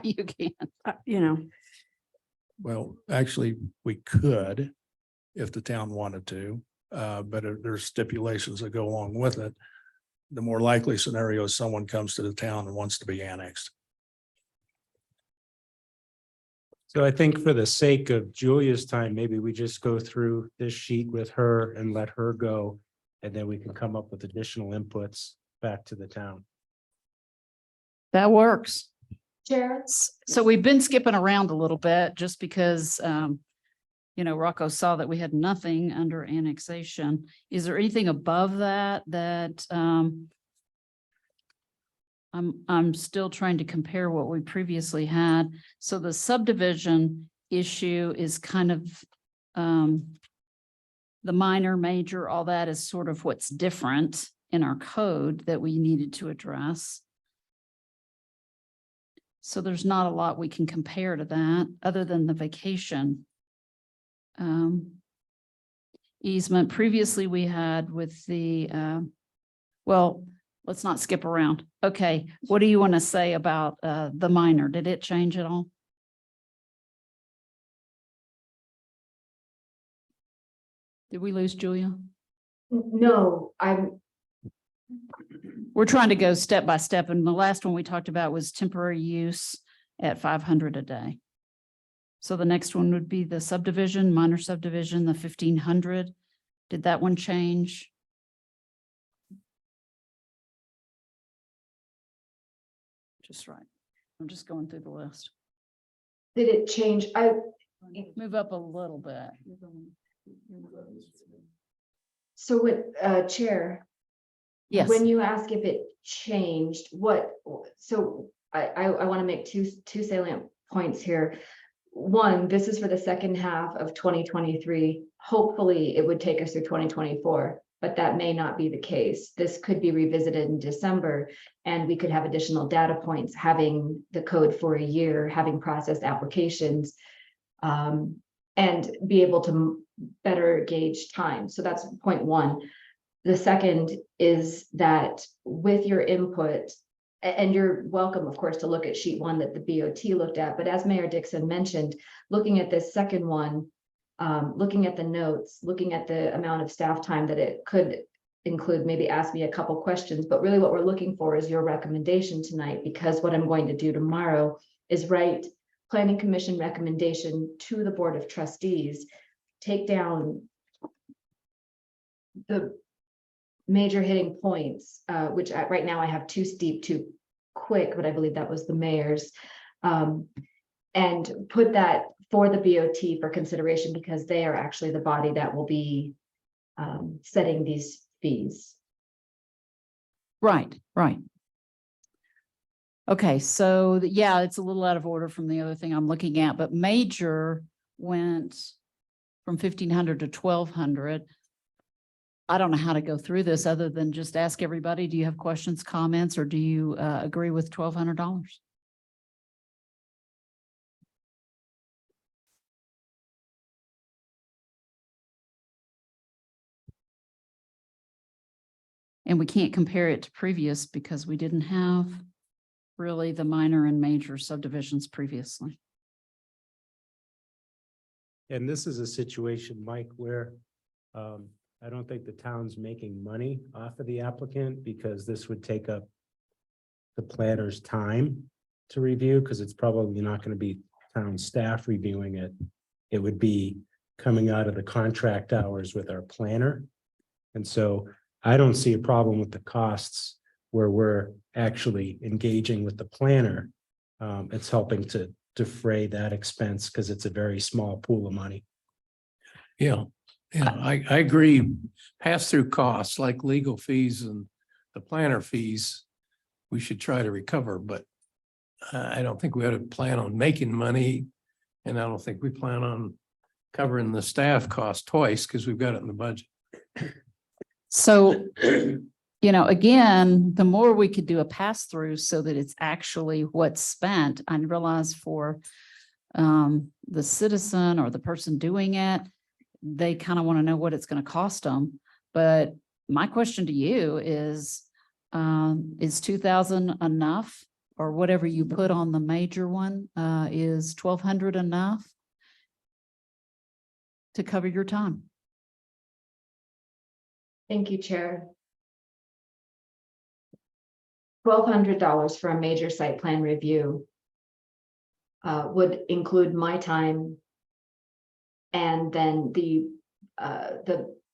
you can't. You know, Well, actually, we could if the town wanted to, but if there's stipulations that go along with it. The more likely scenario is someone comes to the town and wants to be annexed. So I think for the sake of Julia's time, maybe we just go through this sheet with her and let her go. And then we can come up with additional inputs back to the town. That works. Chair? So we've been skipping around a little bit just because Rocco saw that we had nothing under annexation. Is there anything above that I'm still trying to compare what we previously had. So the subdivision issue is kind of the minor, major, all that is sort of what's different in our code that we needed to address. So there's not a lot we can compare to that other than the vacation easement. Previously we had with the, well, let's not skip around. Okay, what do you want to say about the minor? Did it change at all? Did we lose Julia? No, We're trying to go step by step, and the last one we talked about was temporary use at 500 a day. So the next one would be the subdivision, minor subdivision, the 1500. Did that one change? Just right. I'm just going through the list. did it change? Move up a little bit. So with, Chair, Yes. when you ask if it changed, so I want to make two salient points here. One, this is for the second half of 2023. Hopefully it would take us through 2024, but that may not be the case. This could be revisited in December, and we could have additional data points, having the code for a year, having processed applications, and be able to better gauge time. So that's point one. The second is that with your input, and you're welcome, of course, to look at sheet one that the BOT looked at, but as Mayor Dixon mentioned, looking at this second one, looking at the notes, looking at the amount of staff time that it could include, maybe ask me a couple questions, but really what we're looking for is your recommendation tonight, because what I'm going to do tomorrow is write Planning Commission recommendation to the Board of Trustees, take down the major hitting points, which right now I have too steep, too quick, but I believe that was the mayor's, and put that for the BOT for consideration, because they are actually the body that will be setting these fees. Right. Okay, so yeah, it's a little out of order from the other thing I'm looking at, but major went from 1500 to 1200. I don't know how to go through this other than just ask everybody, do you have questions, comments, or do you agree with $1,200? And we can't compare it to previous because we didn't have really the minor and major subdivisions previously. And this is a situation, Mike, where I don't think the town's making money off of the applicant, because this would take up the planner's time to review, because it's probably not going to be town staff reviewing it. It would be coming out of the contract hours with our planner. And so I don't see a problem with the costs where we're actually engaging with the planner. It's helping to defray that expense because it's a very small pool of money. Yeah, I agree. Pass-through costs like legal fees and the planner fees, we should try to recover, but I don't think we ought to plan on making money. And I don't think we plan on covering the staff cost twice because we've got it in the budget. So, again, the more we could do a pass-through so that it's actually what's spent, I realize for the citizen or the person doing it, they kind of want to know what it's going to cost them. But my question to you is 2,000 enough, or whatever you put on the major one, is 1,200 enough to cover your time? Thank you, Chair. $1,200 for a major site plan review would include my time, and then the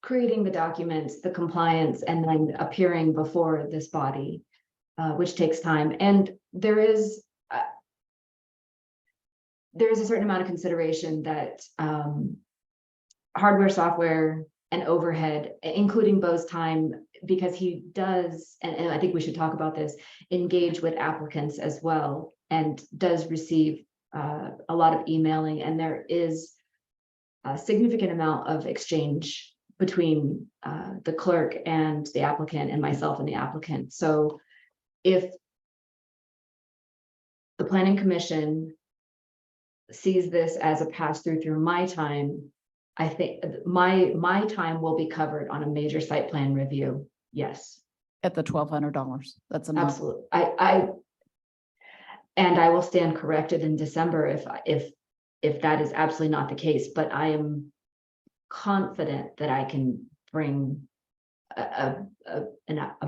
creating the documents, the compliance, and then appearing before this body, which takes time. And there is a certain amount of consideration that hardware, software, and overhead, including Bo's time, because he does, and I think we should talk about this, engage with applicants as well, and does receive a lot of emailing, and there is a significant amount of exchange between the clerk and the applicant, and myself and the applicant. So if the planning commission sees this as a pass-through through my time, I think my time will be covered on a major site plan review. Yes, At the $1,200, that's enough. absolutely. And I will stand corrected in December if that is absolutely not the case, but I am confident that I can bring a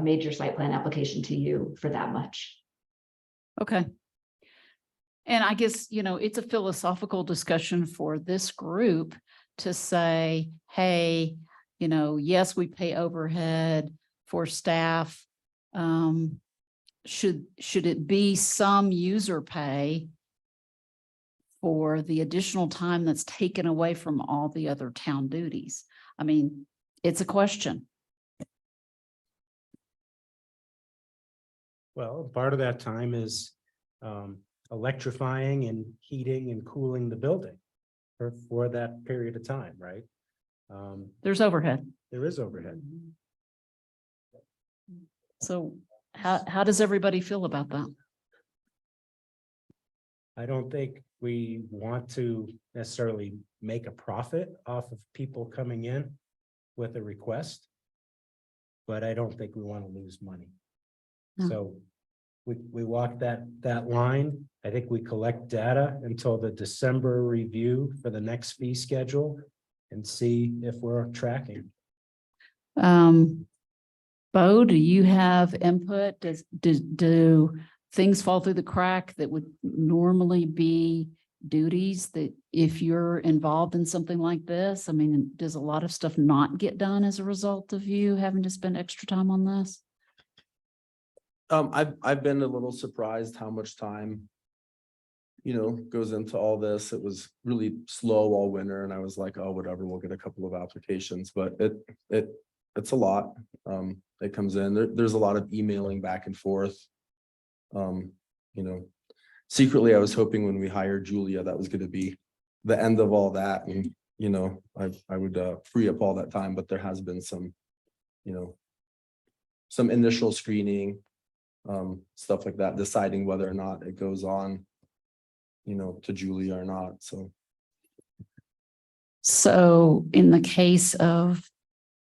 major site plan application to you for that much. Okay. And I guess, it's a philosophical discussion for this group to say, hey, yes, we pay overhead for staff. Should it be some user pay for the additional time that's taken away from all the other town duties? I mean, it's a question. Well, part of that time is electrifying and heating and cooling the building for that period of time, right? There's overhead. There is overhead. So how does everybody feel about that? I don't think we want to necessarily make a profit off of people coming in with a request. But I don't think we want to lose money. No. So we walk that line. I think we collect data until the December review for the next fee schedule and see if we're tracking. Bo, do you have input? Do things fall through the crack that would normally be duties that if you're involved in something like this? I mean, does a lot of stuff not get done as a result of you having to spend extra time on this? I've been a little surprised how much time, goes into all this. It was really slow all winter and I was like, oh, whatever, we'll get a couple of applications, but it's a lot. It comes in, there's a lot of emailing back and forth. Secretly, I was hoping when we hired Julia, that was going to be the end of all that. And, I would free up all that time, but there has been some initial screening, stuff like that, deciding whether or not it goes on, to Julia or not. So in the case of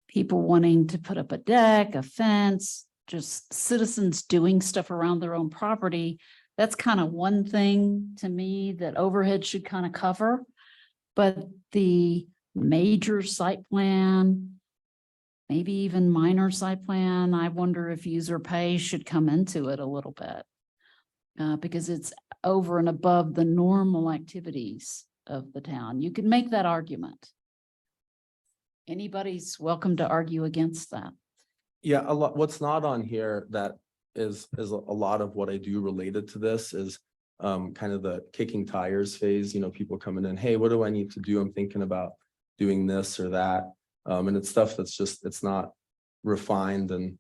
people wanting to put up a deck, a fence, just citizens doing stuff around their own property, that's kind of one thing to me that overhead should kind of cover. But the major site plan, maybe even minor site plan, I wonder if user pay should come into it a little bit. Because it's over and above the normal activities of the town. You can make that argument. Anybody's welcome to argue against that. Yeah, a lot, what's not on here that is a lot of what I do related to this is kind of the kicking tires phase, people coming in, hey, what do I need to do? I'm thinking about doing this or that. And it's stuff that's just, it's not refined and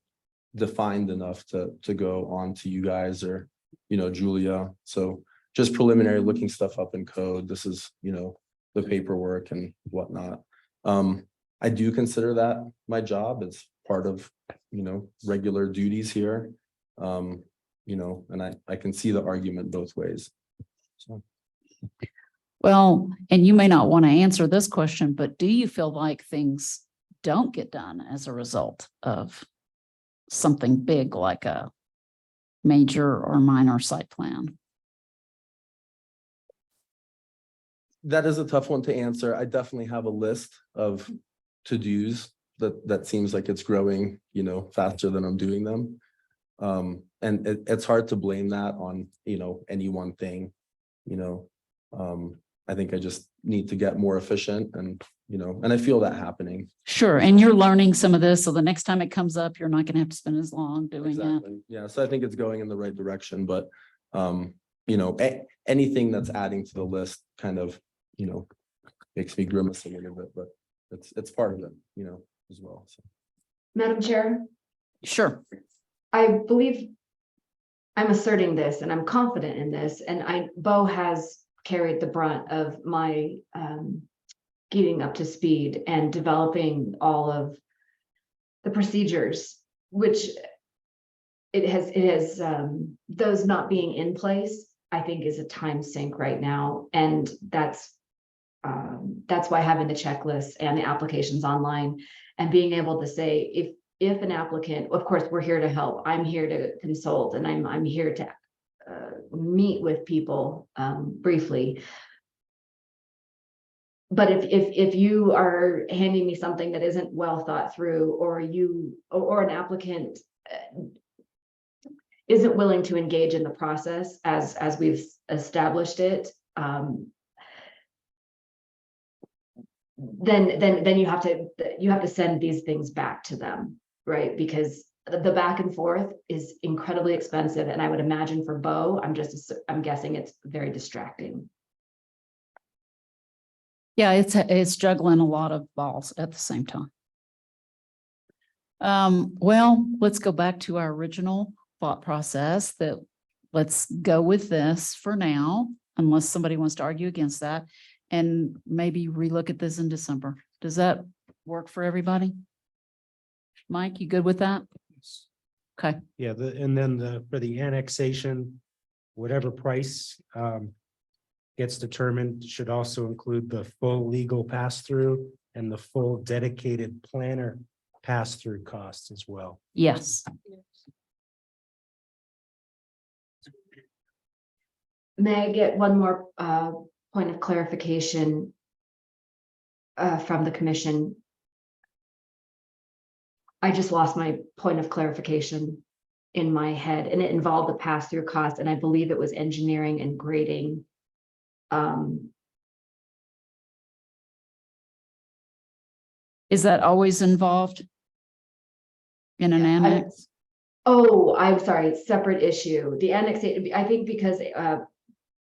defined enough to go on to you guys or, Julia. So just preliminary looking stuff up in code. This is, the paperwork and whatnot. I do consider that my job. It's part of, regular duties here. And I can see the argument both ways. So. Well, and you may not want to answer this question, but do you feel like things don't get done as a result of something big like a major or minor site plan? That is a tough one to answer. I definitely have a list of to-dos that seems like it's growing, faster than I'm doing them. And it's hard to blame that on, any one thing, I think I just need to get more efficient and, and I feel that happening. Sure. And you're learning some of this. So the next time it comes up, you're not going to have to spend as long doing it. Exactly. Yeah. So I think it's going in the right direction, but, anything that's adding to the list kind of, makes me grimace a little bit, but it's part of it, you know, as well, so. Madam Chair, Sure. I believe I'm asserting this and I'm confident in this, and Bo has carried the brunt of my getting up to speed and developing all of the procedures, which it has those not being in place, I think is a time sink right now. And that's why having the checklist and the applications online and being able to say, if an applicant, of course, we're here to help. I'm here to consult, and I'm here to meet with people briefly. But if you are handing me something that isn't well thought through, or an applicant isn't willing to engage in the process as we've established it, then you have to send these things back to them, right? Because the back and forth is incredibly expensive, and I would imagine for Bo, I'm guessing it's very distracting. Yeah, it's juggling a lot of balls at the same time. Well, let's go back to our original thought process that let's go with this for now, unless somebody wants to argue against that, and maybe relook at this in December. Does that work for everybody? Mike, you good with that? Okay, Yeah, and then for the annexation, whatever price gets determined should also include the full legal pass-through and the full dedicated planner pass-through costs as well. yes. May I get one more point of clarification from the commission? I just lost my point of clarification in my head, and it involved the pass-through cost, and I believe it was engineering and grading. Is that always involved in an annex? Oh, I'm sorry, separate issue. The annexation, I think because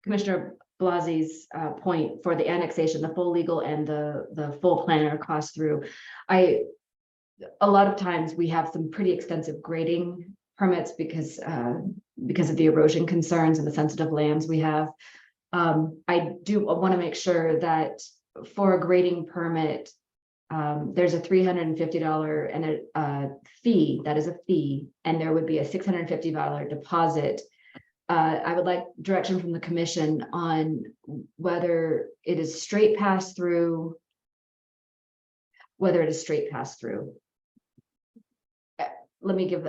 Commissioner Blasi's point for the annexation, the full legal and the full planner cost through. A lot of times we have some pretty extensive grading permits because of the erosion concerns and the sensitive lands we have. I do want to make sure that for a grading permit, there's a $350 and a fee, that is a fee, and there would be a $650 deposit. I would like direction from the commission on whether it is straight pass through, Let me give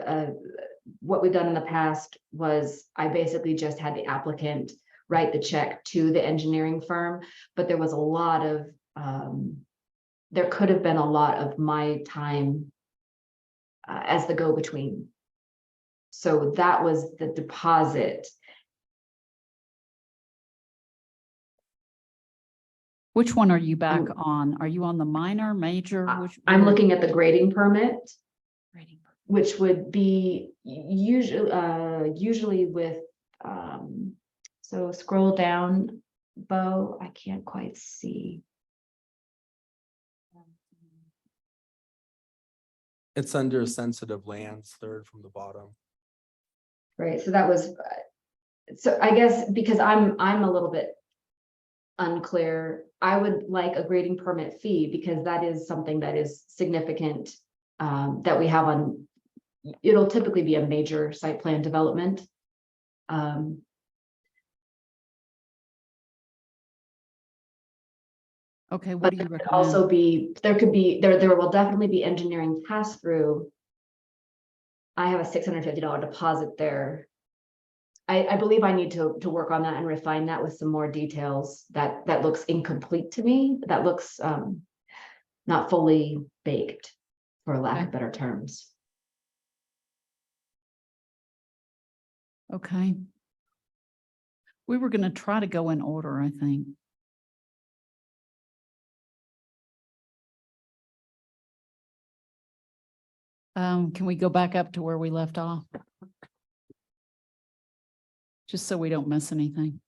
what we've done in the past was I basically just had the applicant write the check to the engineering firm, but there was a lot of there could have been a lot of my time as the go-between. So that was the deposit. Which one are you back on? Are you on the minor, major? I'm looking at the grading permit, Grading. which would be usually with, so scroll down, Bo, I can't quite see. It's under sensitive lands, third from the bottom. Right, so that was, so I guess because I'm a little bit unclear, I would like a grading permit fee because that is something that is significant that we have on, it'll typically be a major site plan development. Okay, what But do you there could recommend? also be, there will definitely be engineering pass through. I have a $650 deposit there. I believe I need to work on that and refine that with some more details. That looks incomplete to me. That looks not fully baked, for lack of better terms. Okay. We were going to try to go in order, I think. Can we go back up to where we left off? Just so we don't miss anything.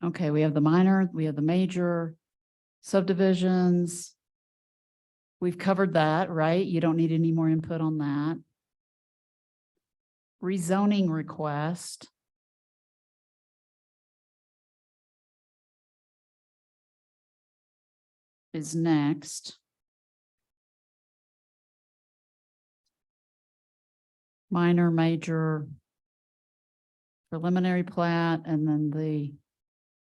Okay, we have the minor, we have the major subdivisions. We've covered that, right? You don't need any more input on that. Rezoning request. Is next. Minor, major. Preliminary plat, and then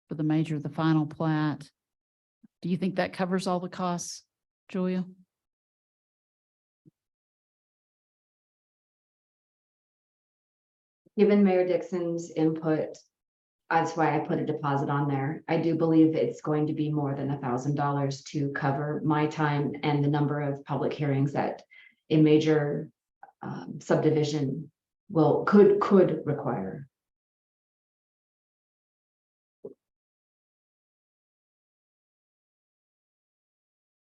for the major, the final plat. Do you think that covers all the costs, Julia? Given Mayor Dixon's input, that's why I put a deposit on there. I do believe it's going to be more than $1,000 to cover my time and the number of public hearings that a major subdivision could require.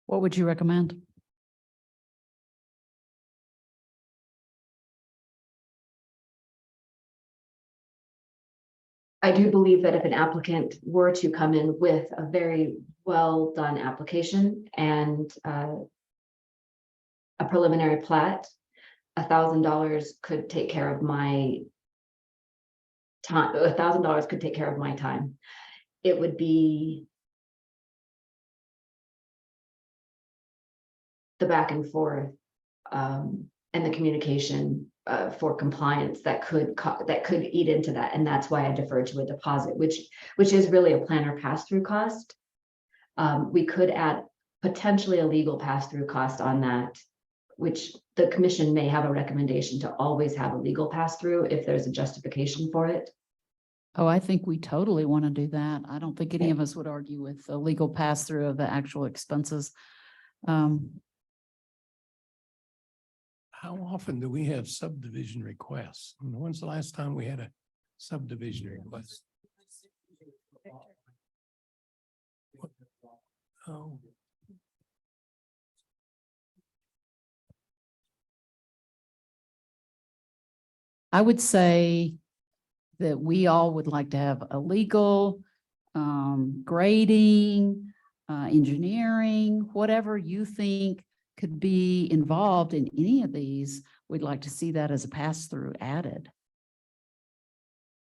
What would you recommend? I do believe that if an applicant were to come in with a very well done application and a preliminary plat, $1,000 could take care of my time. $1,000 could take care of my time. It would be the back and forth and the communication for compliance that could eat into that. And that's why I deferred to a deposit, which is really a planner pass-through cost. We could add potentially a legal pass-through cost on that, which the commission may have a recommendation to always have a legal pass-through if there's a justification for it. Oh, I think we totally want to do that. I don't think any of us would argue with a legal pass-through of the actual expenses. How often do we have subdivision requests? When's the last time we had a subdivision request? Oh. I would say that we all would like to have a legal, grading, engineering, whatever you think could be involved in any of these. We'd like to see that as a pass-through added.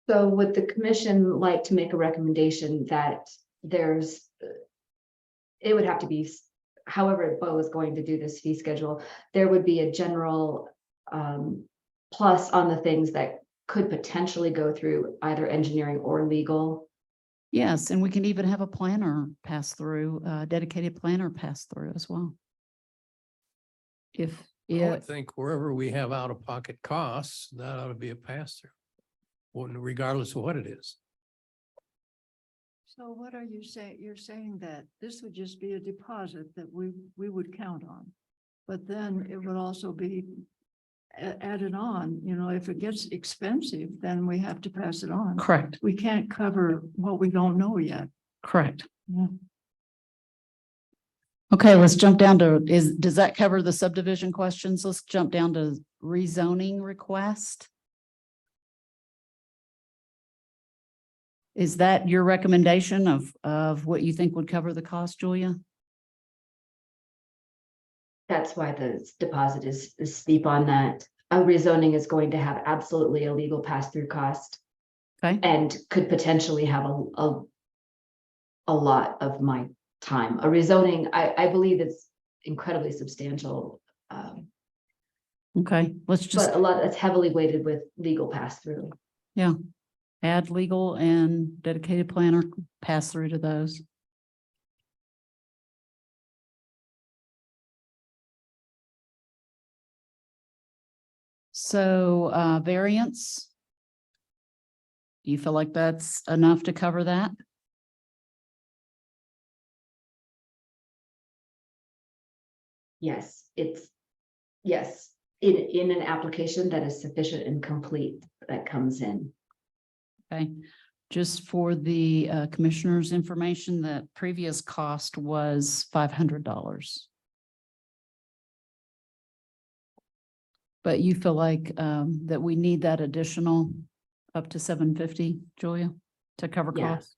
So would the commission like to make a recommendation that it would have to be, however Bo is going to do this fee schedule, there would be a general plus on the things that could potentially go through either engineering or legal. Yes, and we can even have a planner pass through, dedicated planner pass through as well. I would think wherever we have out-of-pocket costs, that ought to be a pass-through, regardless of what it is. So what are you saying? You're saying that this would just be a deposit that we would count on, but then it would also be added on, if it gets expensive, then we have to pass it on. Correct, We can't cover what we don't know yet. correct. Yeah. Okay, let's jump down to, does that cover the subdivision questions? Let's jump down to rezoning request. Is that your recommendation of what you think would cover the cost, Julia? That's why the deposit is steep on that. A rezoning is going to have absolutely a legal pass-through cost. Okay. And could potentially have a lot of my time. A rezoning, I believe it's incredibly substantial. Okay, let's just But a lot that's heavily weighted with legal pass-through. add legal and dedicated planner pass through to those. So variance. Do you feel like that's enough to cover that? Yes, yes, in an application that is sufficient and complete that comes in. Okay, just for the commissioner's information, that previous cost was $500. But you feel like that we need that additional up to $750, Julia, to cover Yeah. costs?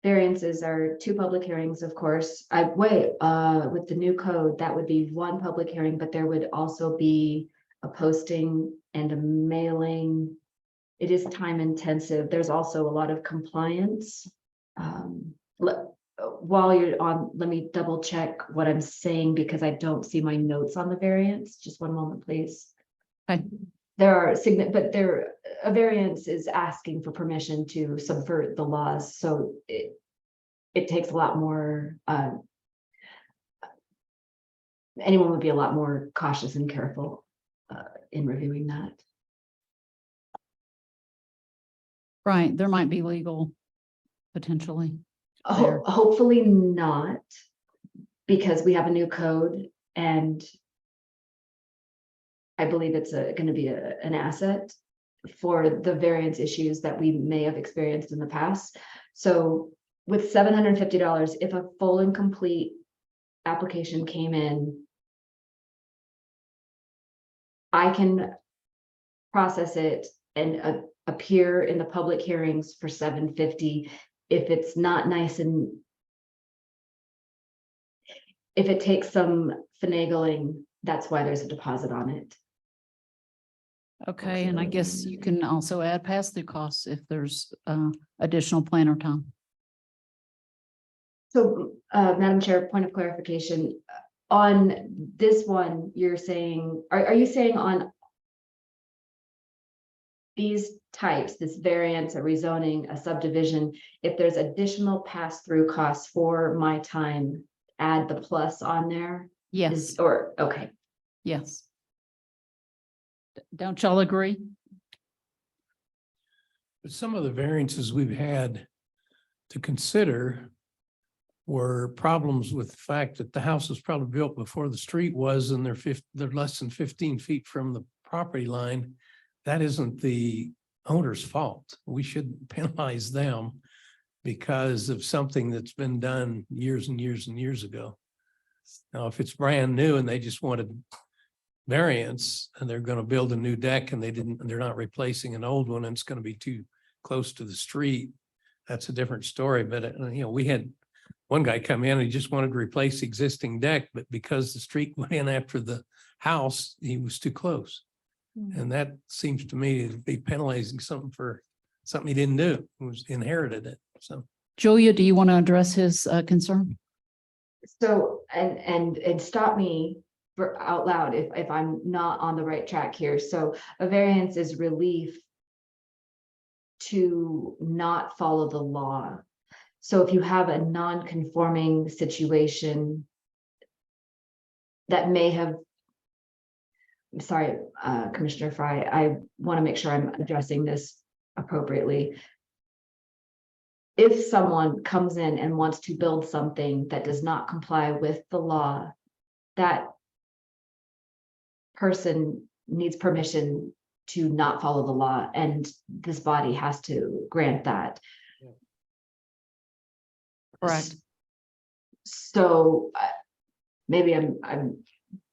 variances are 2 public hearings, of course. With the new code, that would be 1 public hearing, but there would also be a posting and a mailing. It is time intensive. There's also a lot of compliance. While you're on, let me double check what I'm saying because I don't see my notes on the variance. Just one moment, please. Okay. There are a variance is asking for permission to subvert the laws, so it takes a lot more, anyone would be a lot more cautious and careful in reviewing that. Right, there might be legal potentially. There. Hopefully not, because we have a new code and I believe it's gonna be an asset for the variance issues that we may have experienced in the past. So with $750, if a full and complete application came in, I can process it and appear in the public hearings for $750. If it's not nice and if it takes some finagling, that's why there's a deposit on it. Okay, and I guess you can also add pass-through costs if there's additional planner time. So, Madam Chair, point of clarification, on this one, you're saying, are you saying on these types, this variance, a rezoning, a subdivision, if there's additional pass-through costs for my time, add the plus on there? Yes, Okay. yes. Don't y'all agree? But some of the variances we've had to consider were problems with the fact that the house was probably built before the street was and they're less than 15 feet from the property line. That isn't the owner's fault. We shouldn't penalize them because of something that's been done years and years and years ago. Now, if it's brand new and they just wanted variance and they're going to build a new deck and they're not replacing an old one and it's going to be too close to the street, that's a different story. But we had one guy come in and he just wanted to replace the existing deck, but because the street went in after the house, he was too close. And that seems to me to be penalizing something for something he didn't do, was inherited it. So Julia, do you want to address his concern? So, and stop me for out loud if I'm not on the right track here. So a variance is relief to not follow the law. So if you have a non-conforming situation that may have, I'm sorry, Commissioner Fry, I want to make sure I'm addressing this appropriately. If someone comes in and wants to build something that does not comply with the law, that person needs permission to not follow the law, and this body has to grant that. Correct. So maybe I'm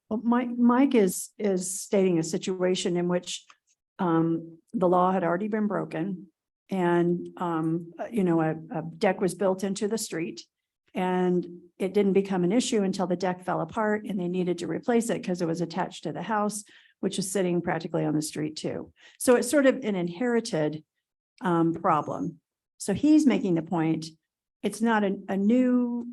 Well, Mike is stating a situation in which the law had already been broken. And a deck was built into the street and it didn't become an issue until the deck fell apart and they needed to replace it because it was attached to the house, which is sitting practically on the street too. So it's sort of an inherited problem. So he's making the point, it's not a new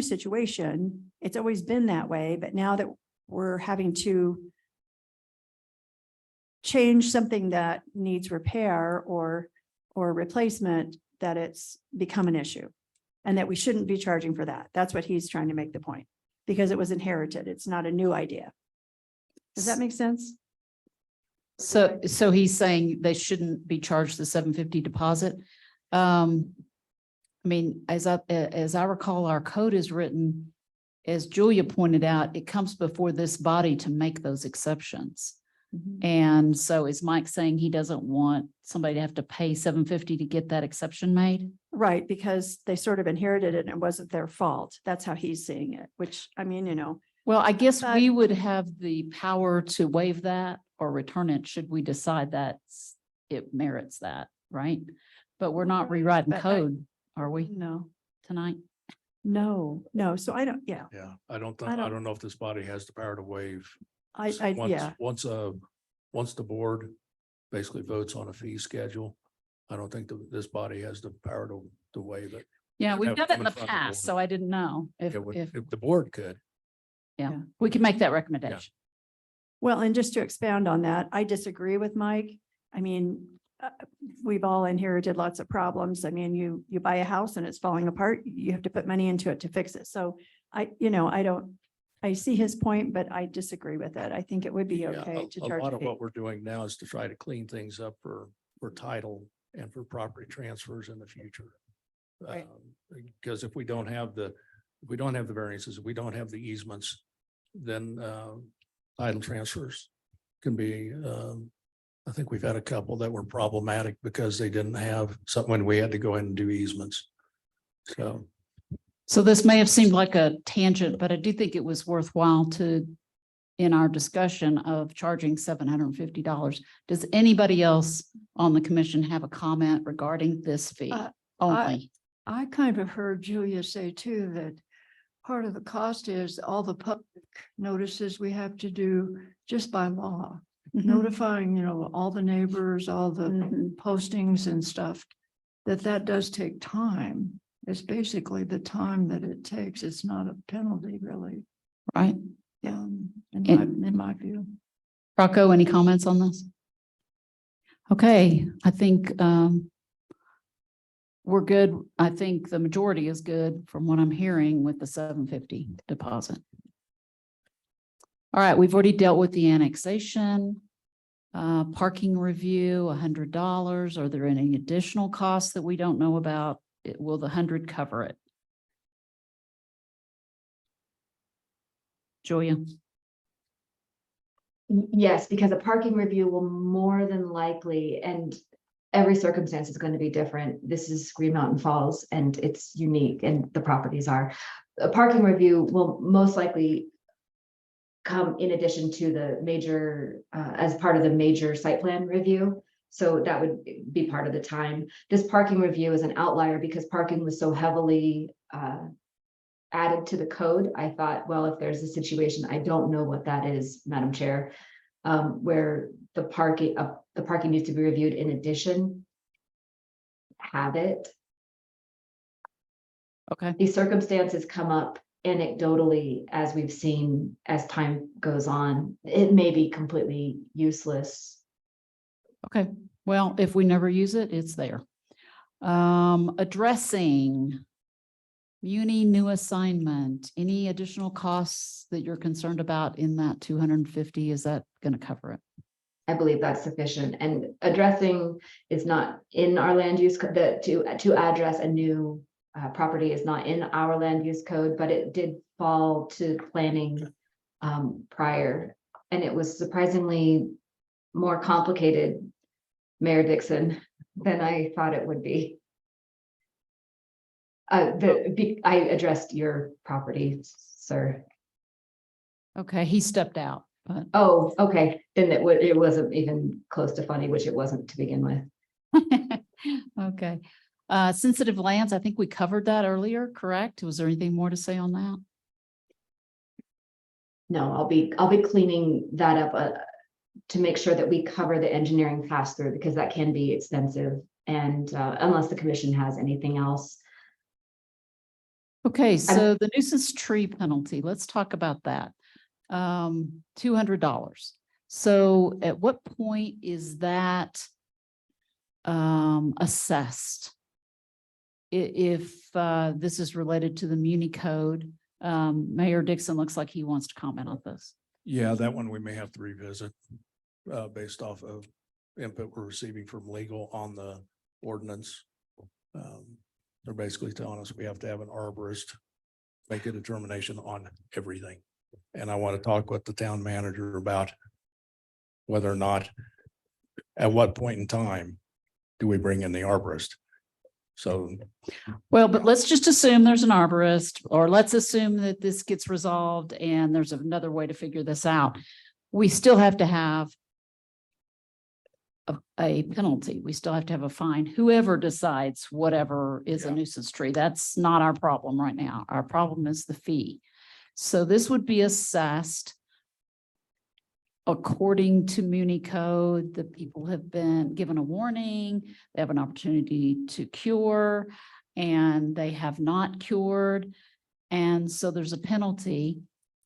situation. It's always been that way, but now that we're having to change something that needs repair or replacement, that it's become an issue and that we shouldn't be charging for that. That's what he's trying to make the point, because it was inherited. It's not a new idea. Does that make sense? So he's saying they shouldn't be charged the $750 deposit. I mean, as I recall, our code is written, as Julia pointed out, it comes before this body to make those exceptions. And so is Mike saying he doesn't want somebody to have to pay $750 to get that exception made? Right, because they sort of inherited it and it wasn't their fault. That's how he's seeing it, which, I mean, Well, I guess But- we would have the power to waive that or return it should we decide that it merits that, right? But we're not rewriting But I- code, are we? no. tonight? No, no. So I don't, yeah, Yeah, I don't, I I don't- don't know if this body has the power to waive. I, yeah. Once the board basically votes on a fee schedule, I don't think that this body has the power to waive it. Yeah, we've have done to it come in in the front of the past, board. so I didn't know if, If the board could. yeah, we can make that recommendation. Well, and just to expound on that, I disagree with Mike. I mean, we've all inherited lots of problems. I mean, you buy a house and it's falling apart, you have to put money into it to fix it. So I see his point, but I disagree with it. I think it would be Yeah, okay to a charge. lot a of fee. what we're doing now is to try to clean things up for title and for property transfers in the future. Right. Because if we don't have the variances, if we don't have the easements, then title transfers can be, I think we've had a couple that were problematic because they didn't have something when we had to go in and do easements. So this may have seemed like a tangent, but I do think it was worthwhile to, in our discussion of charging $750. Does anybody else on the commission have a comment regarding this fee only? I kind of heard Julia say too, that part of the cost is all the public notices we have to do just by law. Mhm. Notifying, all the neighbors, all the Mhm. postings and stuff, that does take time. It's basically the time that it takes. It's not a penalty really, Right? in my view. Rocco, any comments on this? Okay, I think we're good. I think the majority is good from what I'm hearing with the $750 deposit. All right, we've already dealt with the annexation. Parking review, $100. Are there any additional costs that we don't know about? Will the 100 cover it? Julia? Yes, because a parking review will more than likely, and every circumstance is going to be different. This is Green Mountain Falls and it's unique and the properties are. A parking review will most likely come in addition to the major, as part of the major site plan review. So that would be part of the time. This parking review is an outlier because parking was so heavily added to the code. I thought, well, if there's a situation, I don't know what that is, Madam Chair, where the parking needs to be reviewed in addition. Have it. Okay. These circumstances come up anecdotally as we've seen as time goes on. It may be completely useless. Okay, well, if we never use it, it's there. Addressing Muni new assignment, any additional costs that you're concerned about in that 250, is that going to cover it? I believe that's sufficient, and addressing is not in our land use code. To address a new property is not in our land use code, but it did fall to planning prior, and it was surprisingly more complicated, Mayor Dixon, than I thought it would be. I addressed your property, sir. Okay, he stepped out, but Oh, okay, then it wasn't even close to funny, which it wasn't to begin with. okay. Sensitive lands, I think we covered that earlier, correct? Was there anything more to say on that? No, I'll be cleaning that up to make sure that we cover the engineering pass through, because that can be expensive, and unless the commission has anything else. Okay, so the nuisance tree penalty, let's talk about that. $200. So at what point is that assessed? If this is related to the Muni code, Mayor Dixon looks like he wants to comment on this. Yeah, that one we may have to revisit based off of input we're receiving from legal on the ordinance. They're basically telling us we have to have an arborist make a determination on everything. And I want to talk with the town manager about whether or not, at what point in time do we bring in the arborist? So, Well, but let's just assume there's an arborist, or let's assume that this gets resolved and there's another way to figure this out. We still have to have a penalty. We still have to have a fine. Whoever decides whatever is a nuisance tree, that's not our problem right now. Our problem is the fee. So this would be assessed according to Muni code. The people have been given a warning, they have an opportunity to cure, and they have not cured. And so there's a penalty.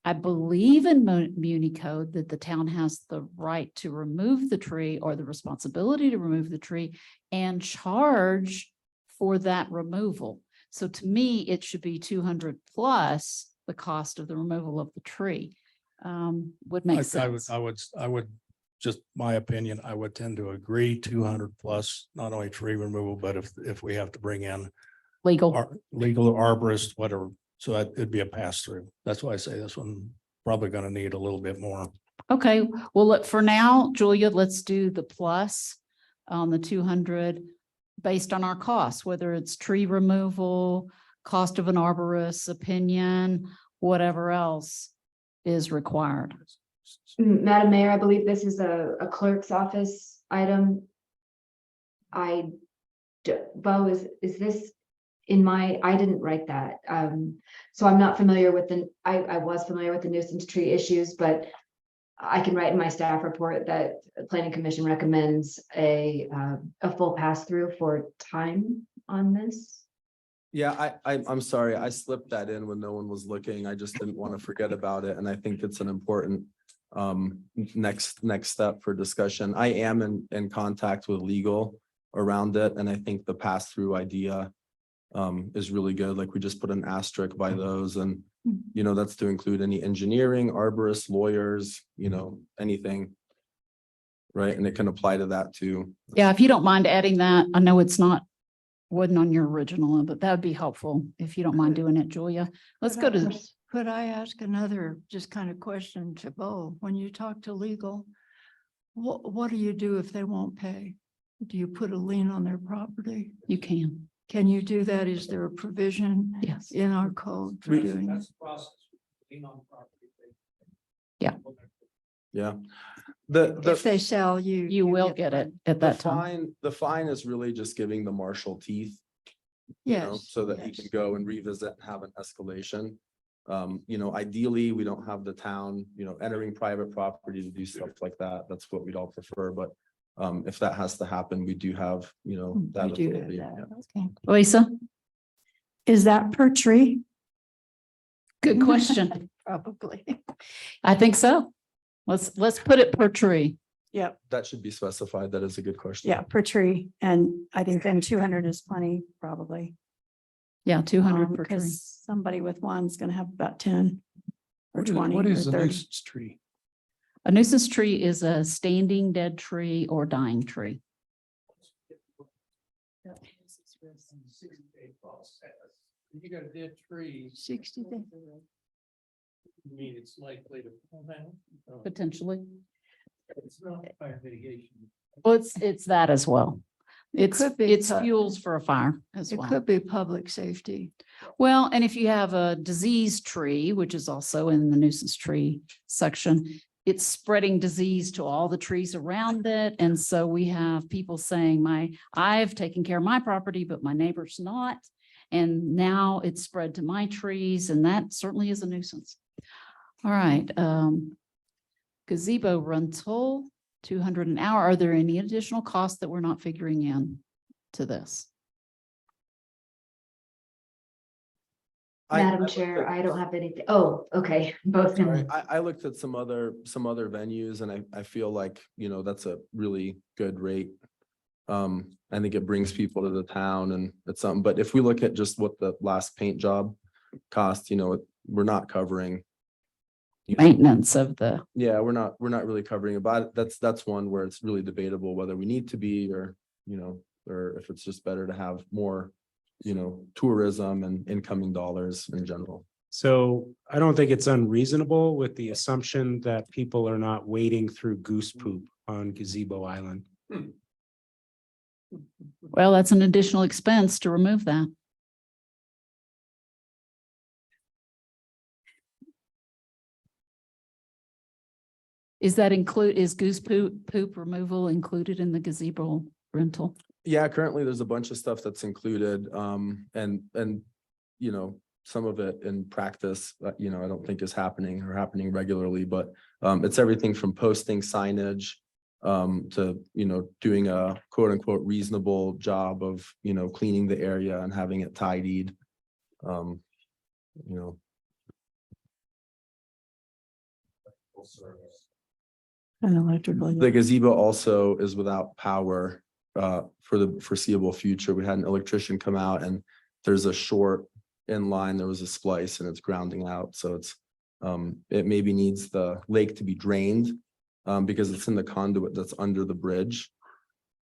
I believe in Muni code that the town has the right to remove the tree or the responsibility to remove the tree and charge for that removal. So to me, it should be 200 plus the cost of the removal of the tree. Would make sense. I would, just my opinion, I would tend to agree 200 plus, not only tree removal, but if we have to bring in Legal. legal arborist, whatever, so that it'd be a pass through. That's why I say this one probably gonna need a little bit more. Okay, well, look, for now, Julia, let's do the plus on the 200 based on our costs, whether it's tree removal, cost of an arborist, opinion, whatever else is required. Madam Mayor, I believe this is a clerk's office item. Bo, is this in I didn't write that. So I'm not familiar with I was familiar with the nuisance tree issues, but I can write in my staff report that the planning commission recommends a full pass through for time on this. Yeah, I'm sorry, I slipped that in when no one was looking. I just didn't want to forget about it, and I think it's an important next step for discussion. I am in contact with legal around it, and I think the pass-through idea is really good. Like, we just put an asterisk by those, and you know, that's to include any engineering, arborists, lawyers, you know, anything. Right, and it can apply to that too. Yeah, if you don't mind adding that, I know wasn't on your original one, but that would be helpful if you don't mind doing it, Julia. Let's go to, Could I ask another just kind of question to Bo? When you talk to legal, what do you do if they won't pay? Do you put a lien on their property? you can, Can you do that? Is there a provision yes. in our code for doing that? Yeah. If they sell you. You will get it at that time. The fine is really just giving the marshal teeth, you know, Yes. so that he yes. can go and revisit and have an escalation. You know, ideally, we don't have the town, you know, entering private property to do stuff like that. That's what we'd all prefer, but if that has to happen, we do have, you know, that We do have authority. that. Yeah. Okay. Lisa, Is that per tree? good question. Probably. I think so. Let's put it per tree. Yep. That should be specified. That is a good question. Yeah, per tree. And I think then 200 is plenty, probably. Yeah, 200 per tree. Because somebody with one's gonna have about 10 or What is- 20 What or is a 30. nuisance tree? A nuisance tree is a standing dead tree or dying tree. You got a dead tree. 60 days. You mean it's likely to fall down? Potentially. It's not fire mitigation. Well, it's that as well. It's could be, fuels for a fire as It well. could be public safety. Well, and if you have a diseased tree, which is also in the nuisance tree section, it's spreading disease to all the trees around it. And so we have people saying, I've taken care of my property, but my neighbor's not. And now it's spread to my trees, and that certainly is a nuisance. All right, gazebo rental, 200 an hour. Are there any additional costs that we're not figuring in to this? Madam Chair, I don't have anything. Oh, okay, both. Sorry, I looked at some other venues, and I feel like, you know, that's a really good rate. I think it brings people to the town, and it's something, but if we look at just what the last paint job cost, you know, we're not covering. Maintenance of the, Yeah, we're not really covering about it. That's one where it's really debatable whether we need to be, or, you know, or if it's just better to have more, you know, tourism and incoming dollars in general. So I don't think it's unreasonable with the assumption that people are not wading through goose poop on Gazebo Island. well, that's an additional expense to remove that. Is goose poop removal included in the gazebo rental? Yeah, currently there's a bunch of stuff that's included, and, you know, some of it in practice, you know, I don't think is happening regularly, but, it's everything from posting signage, to, you know, doing a quote unquote reasonable job of, you know, cleaning the area and having it tidied. You know, And electrical. the gazebo also is without power, for the foreseeable future. We had an electrician come out and there's a short in line, there was a splice and it's grounding out, so it's, it maybe needs the lake to be drained, because it's in the conduit that's under the bridge.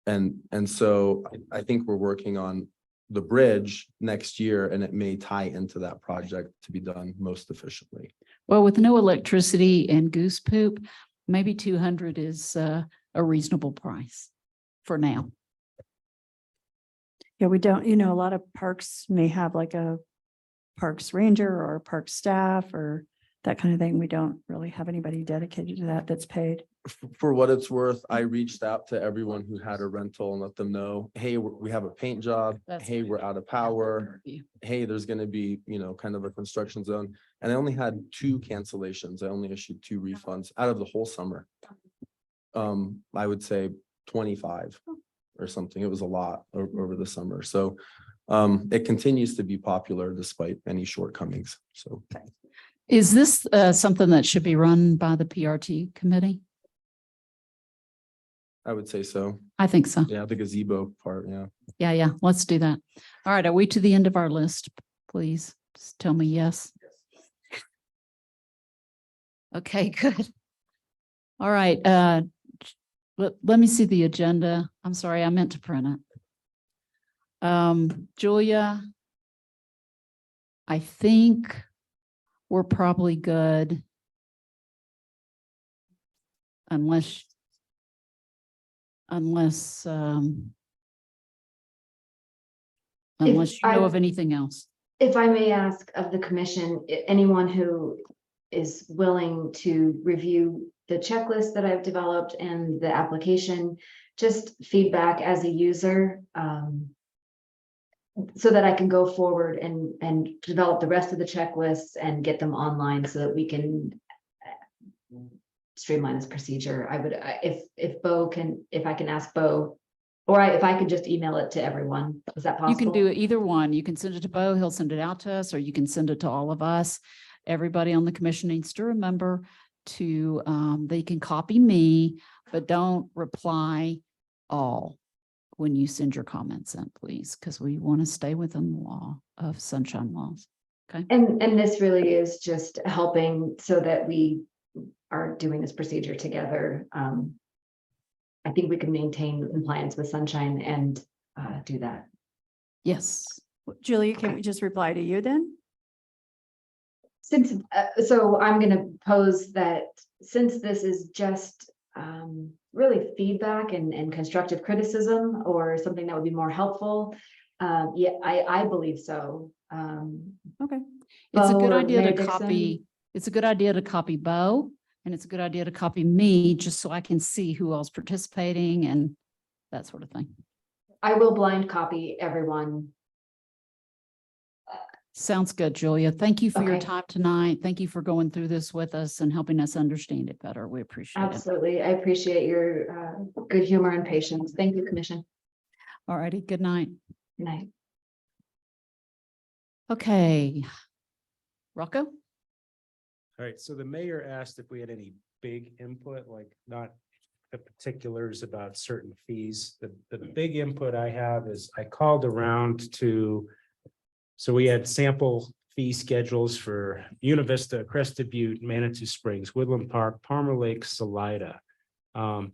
And so I think we're working on the bridge next year and it may tie into that project to be done most efficiently. Well, with no electricity and goose poop, maybe 200 is a reasonable price for now. Yeah, we don't, you know, a lot of parks may have like a parks ranger or a park staff or that kind of thing. We don't really have anybody dedicated to that that's paid. For what it's worth, I reached out to everyone who had a rental and let them know, hey, we have a paint job. That's Hey, good. we're out of power. Hey, there's gonna be, you know, kind of a construction zone. And I only had 2 cancellations. I only issued 2 refunds out of the whole summer. I would say 25 or something. It was a lot over the summer. So it continues to be popular despite any shortcomings. So Is this something that should be run by the PRT committee? I would say so. I think so. Yeah, the gazebo part, yeah. Yeah, let's do that. All right, are we to the end of our list? Please, just tell me yes. Okay, good. All right, let me see the agenda. I'm sorry, I meant to print it. Julia, I think we're probably good. Unless you know of anything else. If I may ask of the commission, anyone who is willing to review the checklist that I've developed and the application, just feedback as a user, so that I can go forward and develop the rest of the checklists and get them online so that we can streamline this procedure. I would, if I can ask Bo, or if I could just email it to everyone, is that possible? You can do either one. You can send it to Bo, he'll send it out to us, or you can send it to all of us. Everybody on the commission needs to remember to, they can copy me, but don't reply all when you send your comments in, please, because we want to stay within the law of sunshine laws. Okay. And this really is just helping so that we are doing this procedure together. I think we can maintain compliance with sunshine and do that. Yes. Julia, can we just reply to you then? Since, so I'm gonna pose that since this is just really feedback and constructive criticism or something that would be more helpful, yeah, I believe so. Okay. It's a Bo good or idea Mayor to Dixon? copy. It's a good idea to copy Bo, and it's a good idea to copy me just so I can see who else participating and that sort of thing. I will blind copy everyone. Sounds good, Julia. Thank you for your Okay. time tonight. Thank you for going through this with us and helping us understand it better. We appreciate it. Absolutely. I appreciate your good humor and patience. Thank you, Commission. All righty. Good night. Good night. Okay. Rocco? All right, so the mayor asked if we had any big input, like not the particulars about certain fees. The big input I have is I called around to, so we had sample fee schedules for Univista, Crested Butte, Manitou Springs, Woodland Park, Palmer Lake, Salida. I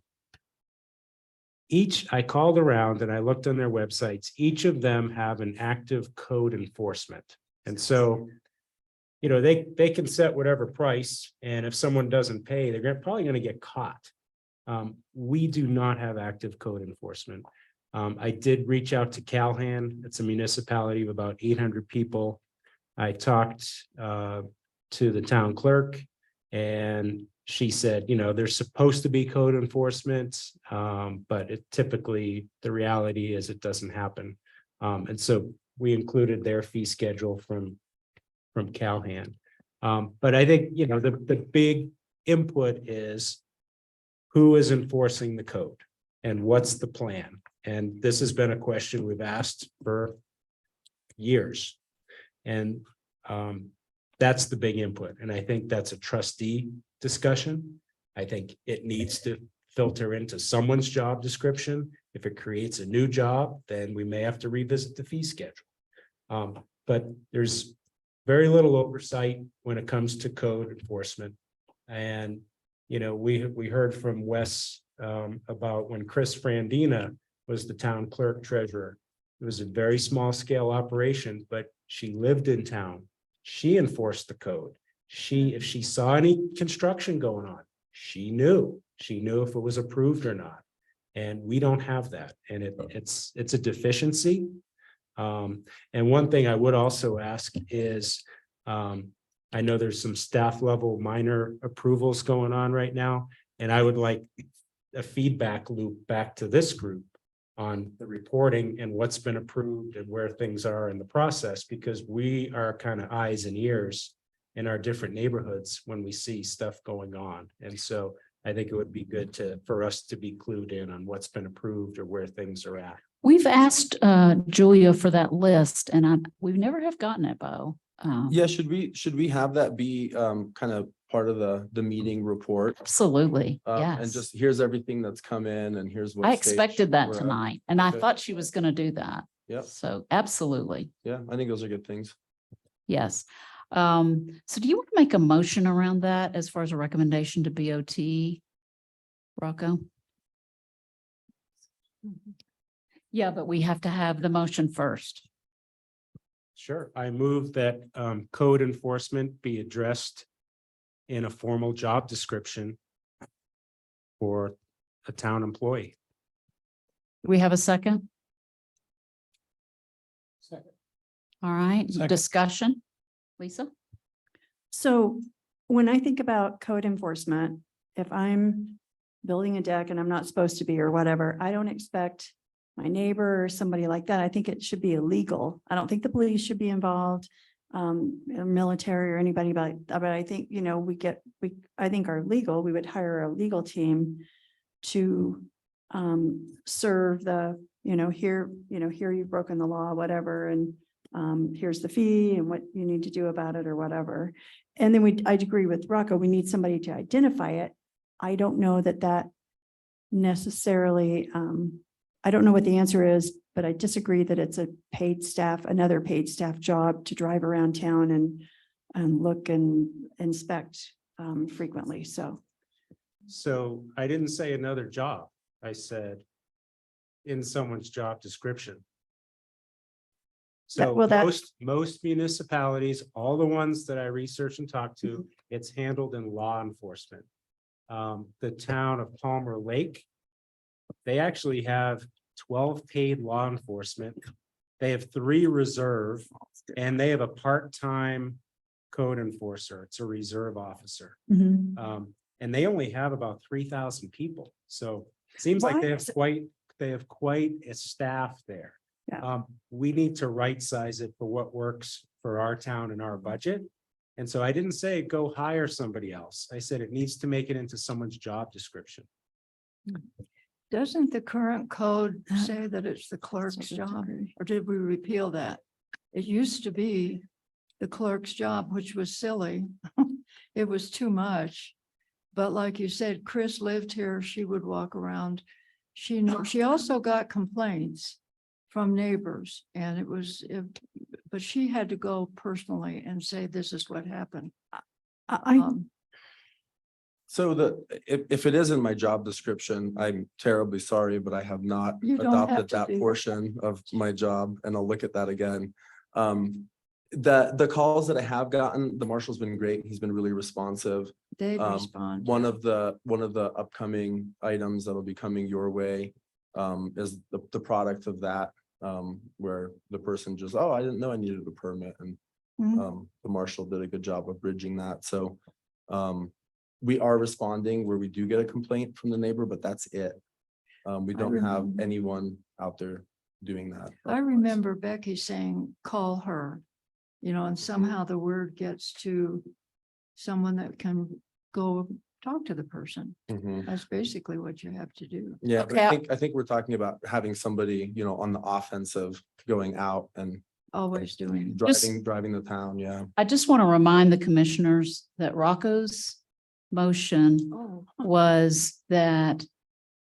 called around and I looked on their websites. Each of them have an active code enforcement. And so, you know, they can set whatever price, and if someone doesn't pay, they're probably going to get caught. We do not have active code enforcement. I did reach out to Calhan. It's a municipality of about 800 people. I talked to the town clerk, and she said, you know, there's supposed to be code enforcement, but it typically, the reality is it doesn't happen. And so we included their fee schedule from Calhan. But I think, you know, the big input is who is enforcing the code and what's the plan? And this has been a question we've asked for years. And that's the big input. And I think that's a trustee discussion. I think it needs to filter into someone's job description. If it creates a new job, then we may have to revisit the fee schedule. But there's very little oversight when it comes to code enforcement. And, you know, we heard from Wes about when Chris Frandina was the town clerk treasurer. It was a very small scale operation, but she lived in town. She enforced the code. If she saw any construction going on, she knew if it was approved or not. And we don't have that. And it's a deficiency. And one thing I would also ask is, I know there's some staff level minor approvals going on right now, and I would like a feedback loop back to this group on the reporting and what's been approved and where things are in the process, because we are kind of eyes and ears in our different neighborhoods when we see stuff going on. And so I think it would be good for us to be clued in on what's been approved or where things are at. We've asked Julia for that list and we've never have gotten it, Bo. Yeah, should we have that be kind of part of the meeting report? Absolutely, And yes. just here's everything that's come in and here's what. I stage expected that we're at. tonight and I Okay. thought she was gonna do that. Yep. So absolutely, Yeah, I think those are good things. yes. So do you want to make a motion around that as far as a recommendation to BOT? Rocco? Yeah, but we have to have the motion first. Sure. I move that code enforcement be addressed in a formal job description for a town employee. Do we have a second? Second. All right, Second. discussion. Lisa? So when I think about code enforcement, if I'm building a deck and I'm not supposed to be or whatever, I don't expect my neighbor or somebody like that. I think it should be illegal. I don't think the police should be involved, or military or anybody, but I think, you know, I think our legal, we would hire a legal team to serve the, here you've broken the law, whatever, and here's the fee and what you need to do about it or whatever. And then I'd agree with Rocco, we need somebody to identify it. I don't know that necessarily, I don't know what the answer is, but I disagree that it's another paid staff job to drive around town and look and inspect frequently, so. So I didn't say another job. I said in someone's job description. So well, that- most municipalities, all the ones that I researched and talked to, it's handled in law enforcement. The town of Palmer Lake, they actually have 12 paid law enforcement. They have 3 reserve, and they have a part-time code enforcer. It's a reserve officer. Mhm. And they only have about 3,000 people. So it seems like Why they is have quite a staff there. Yeah. We need to right size it for what works for our town and our budget. And so I didn't say go hire somebody else. I said it needs to make it into someone's job description. Doesn't the current code say that it's the clerk's job, or did we repeal that? It used to be the clerk's job, which was silly. It was too much. But like you said, Chris lived here, she would walk around. She also got complaints from neighbors, and but she had to go personally and say, this is what happened. So if it is in my job description, I'm terribly sorry, but I have not You don't have adopted to that do that. portion of my job, and I'll look at that again. The calls that I have gotten, the marshal's been great. He's been really responsive. They respond. One of the upcoming items that'll be coming your way is the product of that, where the person just, oh, I didn't know I needed a permit, and Mhm. the marshal did a good job of bridging that. So we are responding where we do get a complaint from the neighbor, but that's it. We don't have remember. anyone out there doing that. I remember Becky saying, call her, and somehow the word gets to someone that can go talk to the person. Mhm. That's basically what you have to do. Yeah, but Okay. I think we're talking about having somebody, on the offensive going out and Always doing. driving the town, yeah. I just want to remind the commissioners that Rocco's motion Oh, was that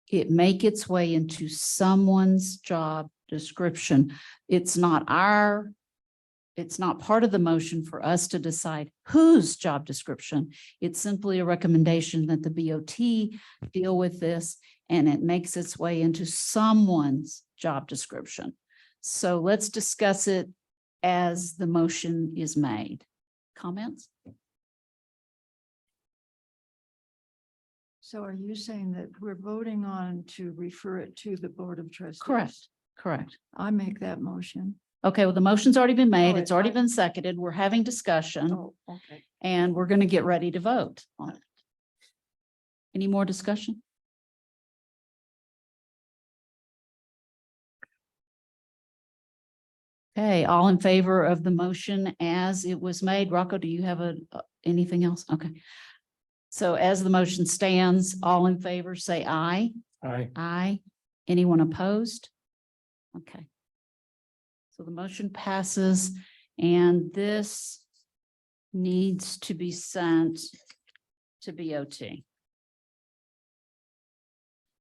it make its way into someone's job description. It's not part of the motion for us to decide whose job description. It's simply a recommendation that the BOT deal with this, and it makes its way into someone's job description. So let's discuss it as the motion is made. Comments? so are you saying that we're voting on to refer it to the Board of Trustees? Correct. I make that motion. Okay, well, the motion's already been made. Oh, It's already I- been seconded. We're having discussion. Oh, okay. And we're going to get ready to vote on it. Any more discussion? Okay, all in favor of the motion as it was made? Rocco, do you have anything else? Okay. So as the motion stands, all in favor, say aye. Aye. Aye. Anyone opposed? Okay. So the motion passes, and this needs to be sent to BOT.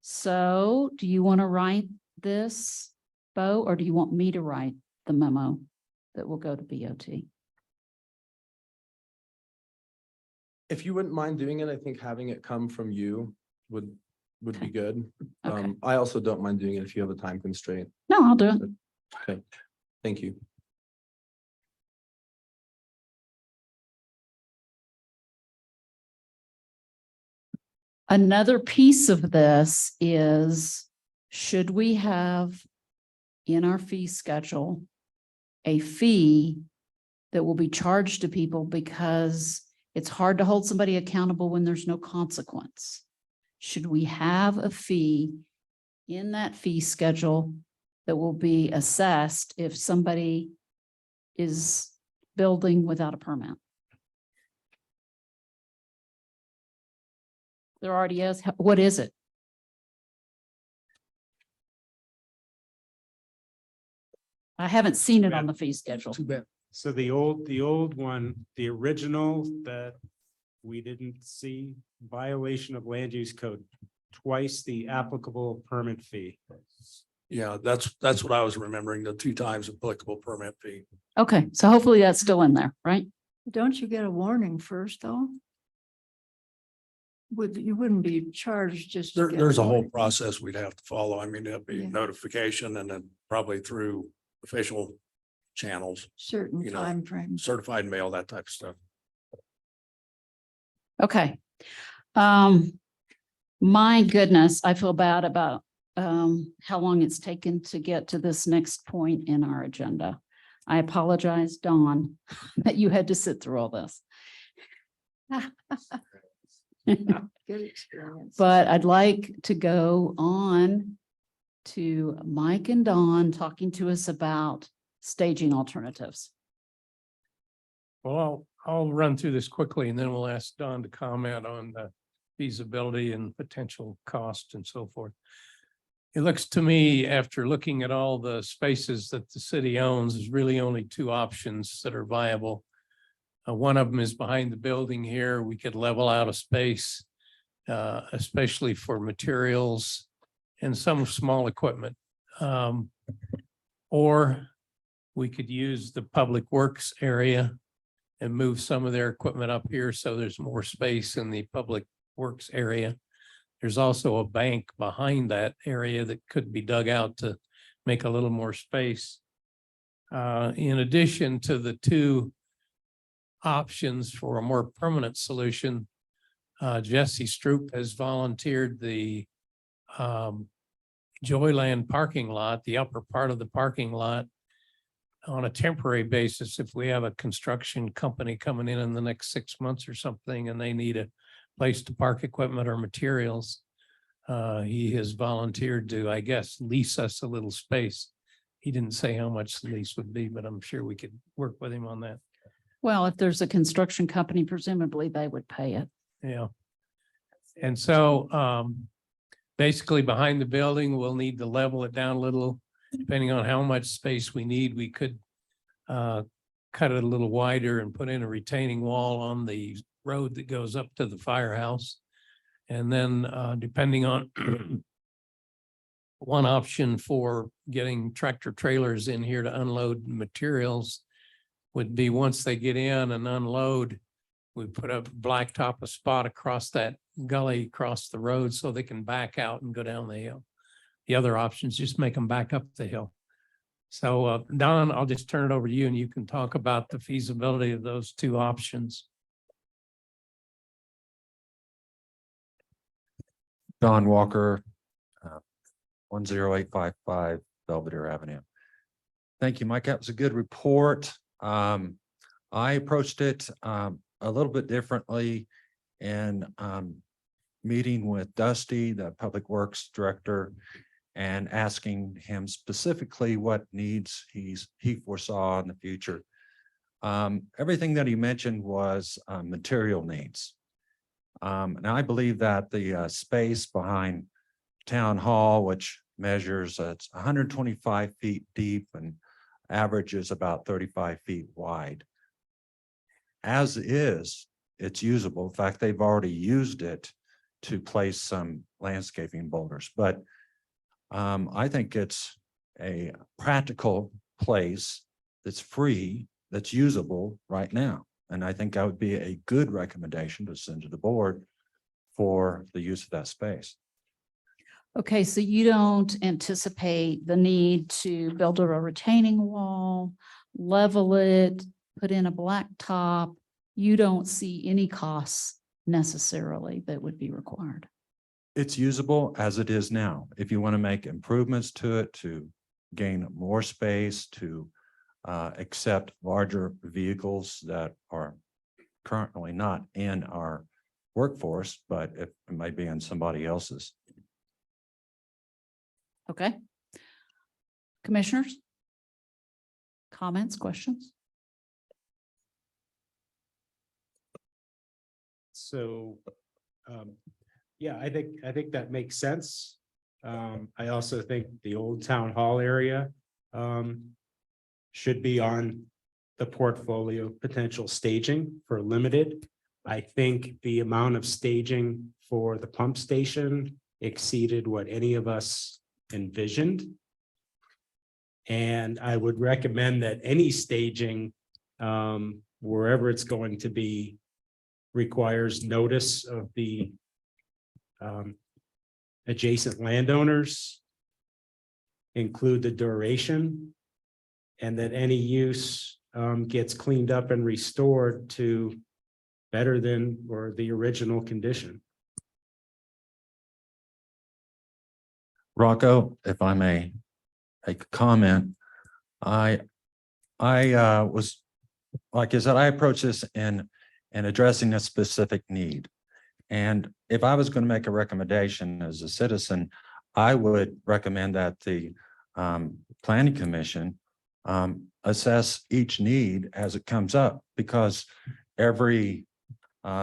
So do you want to write this, Bo, or do you want me to write the memo that will go to BOT? If you wouldn't mind doing it, I think having it come from you would be good. Okay. I also don't mind doing it if you have a time constraint. No, I'll do it. Okay, thank you. Another piece of this is, should we have in our fee schedule a fee that will be charged to people because it's hard to hold somebody accountable when there's no consequence? Should we have a fee in that fee schedule that will be assessed if somebody is building without a permit? There already is. What is it? I haven't seen it on the fee schedule. Too bad. So the old one, the original that we didn't see, violation of land use code, twice the applicable permit fee. Yeah, that's what I was remembering, the 2 times applicable permit fee. Okay, so hopefully that's still in there, right? Don't you get a warning first, though? You wouldn't be charged just. to get There's a whole warning. process we'd have to follow. I mean, it'd be Yeah. notification and then probably through official channels, Certain you know, timeframes. certified mail, that type of stuff. Okay. My goodness, I feel bad about how long it's taken to get to this next point in our agenda. I apologize, Dawn, that you had to sit through all this. Good experience. But I'd like to go on to Mike and Dawn talking to us about staging alternatives. Well, I'll run through this quickly and then we'll ask Don to comment on the feasibility and potential cost and so forth. It looks to me, after looking at all the spaces that the city owns, there's really only 2 options that are viable. One of them is behind the building here. We could level out a space, especially for materials and some small equipment. Or we could use the public works area and move some of their equipment up here so there's more space in the public works area. There's also a bank behind that area that could be dug out to make a little more space. In addition to the 2 options for a more permanent solution, Jesse Stroop has volunteered the Joyland parking lot, the upper part of the parking lot, on a temporary basis. If we have a construction company coming in the next 6 months or something, and they need a place to park equipment or materials. He has volunteered to, I guess, lease us a little space. He didn't say how much the lease would be, but I'm sure we could work with him on that. Well, if there's a construction company, presumably they would pay it. Yeah. And so basically behind the building, we'll need to level it down a little, depending on how much space we need. We could cut it a little wider and put in a retaining wall on the road that goes up to the firehouse. And then depending on one option for getting tractor trailers in here to unload materials would be once they get in and unload, we put a blacktop a spot across that gully across the road so they can back out and go down the hill. The other options, just make them back up the hill. So Don, I'll just turn it over to you and you can talk about the feasibility of those two options. Don Walker, 10855 Belvedere Avenue. Thank you, Mike. That was a good report. I approached it a little bit differently in meeting with Dusty, the Public Works Director, and asking him specifically what needs he foresaw in the future. Everything that he mentioned was material needs. And I believe that the space behind Town Hall, which measures, it's 125 feet deep and averages about 35 feet wide. As is, it's usable. In fact, they've already used it to place some landscaping boulders, but I think it's a practical place that's free, that's usable right now. And I think that would be a good recommendation to send to the board for the use of that space. Okay, so you don't anticipate the need to build a retaining wall, level it, put in a blacktop. You don't see any costs necessarily that would be required. It's usable as it is now. If you want to make improvements to it to gain more space, to accept larger vehicles that are currently not in our workforce, but it might be in somebody else's. Okay. Commissioners? Comments, questions? So, yeah, I think that makes sense. I also think the old town hall area should be on the portfolio potential staging for limited. I think the amount of staging for the pump station exceeded what any of us envisioned. And I would recommend that any staging, wherever it's going to be, requires notice of the adjacent landowners, include the duration, and that any use gets cleaned up and restored to better than or the original condition. Rocco, if I may make a comment, I was, like I said, I approached this in addressing a specific need. And if I was going to make a recommendation as a citizen, I would recommend that the Planning Commission assess each need as it comes up, because every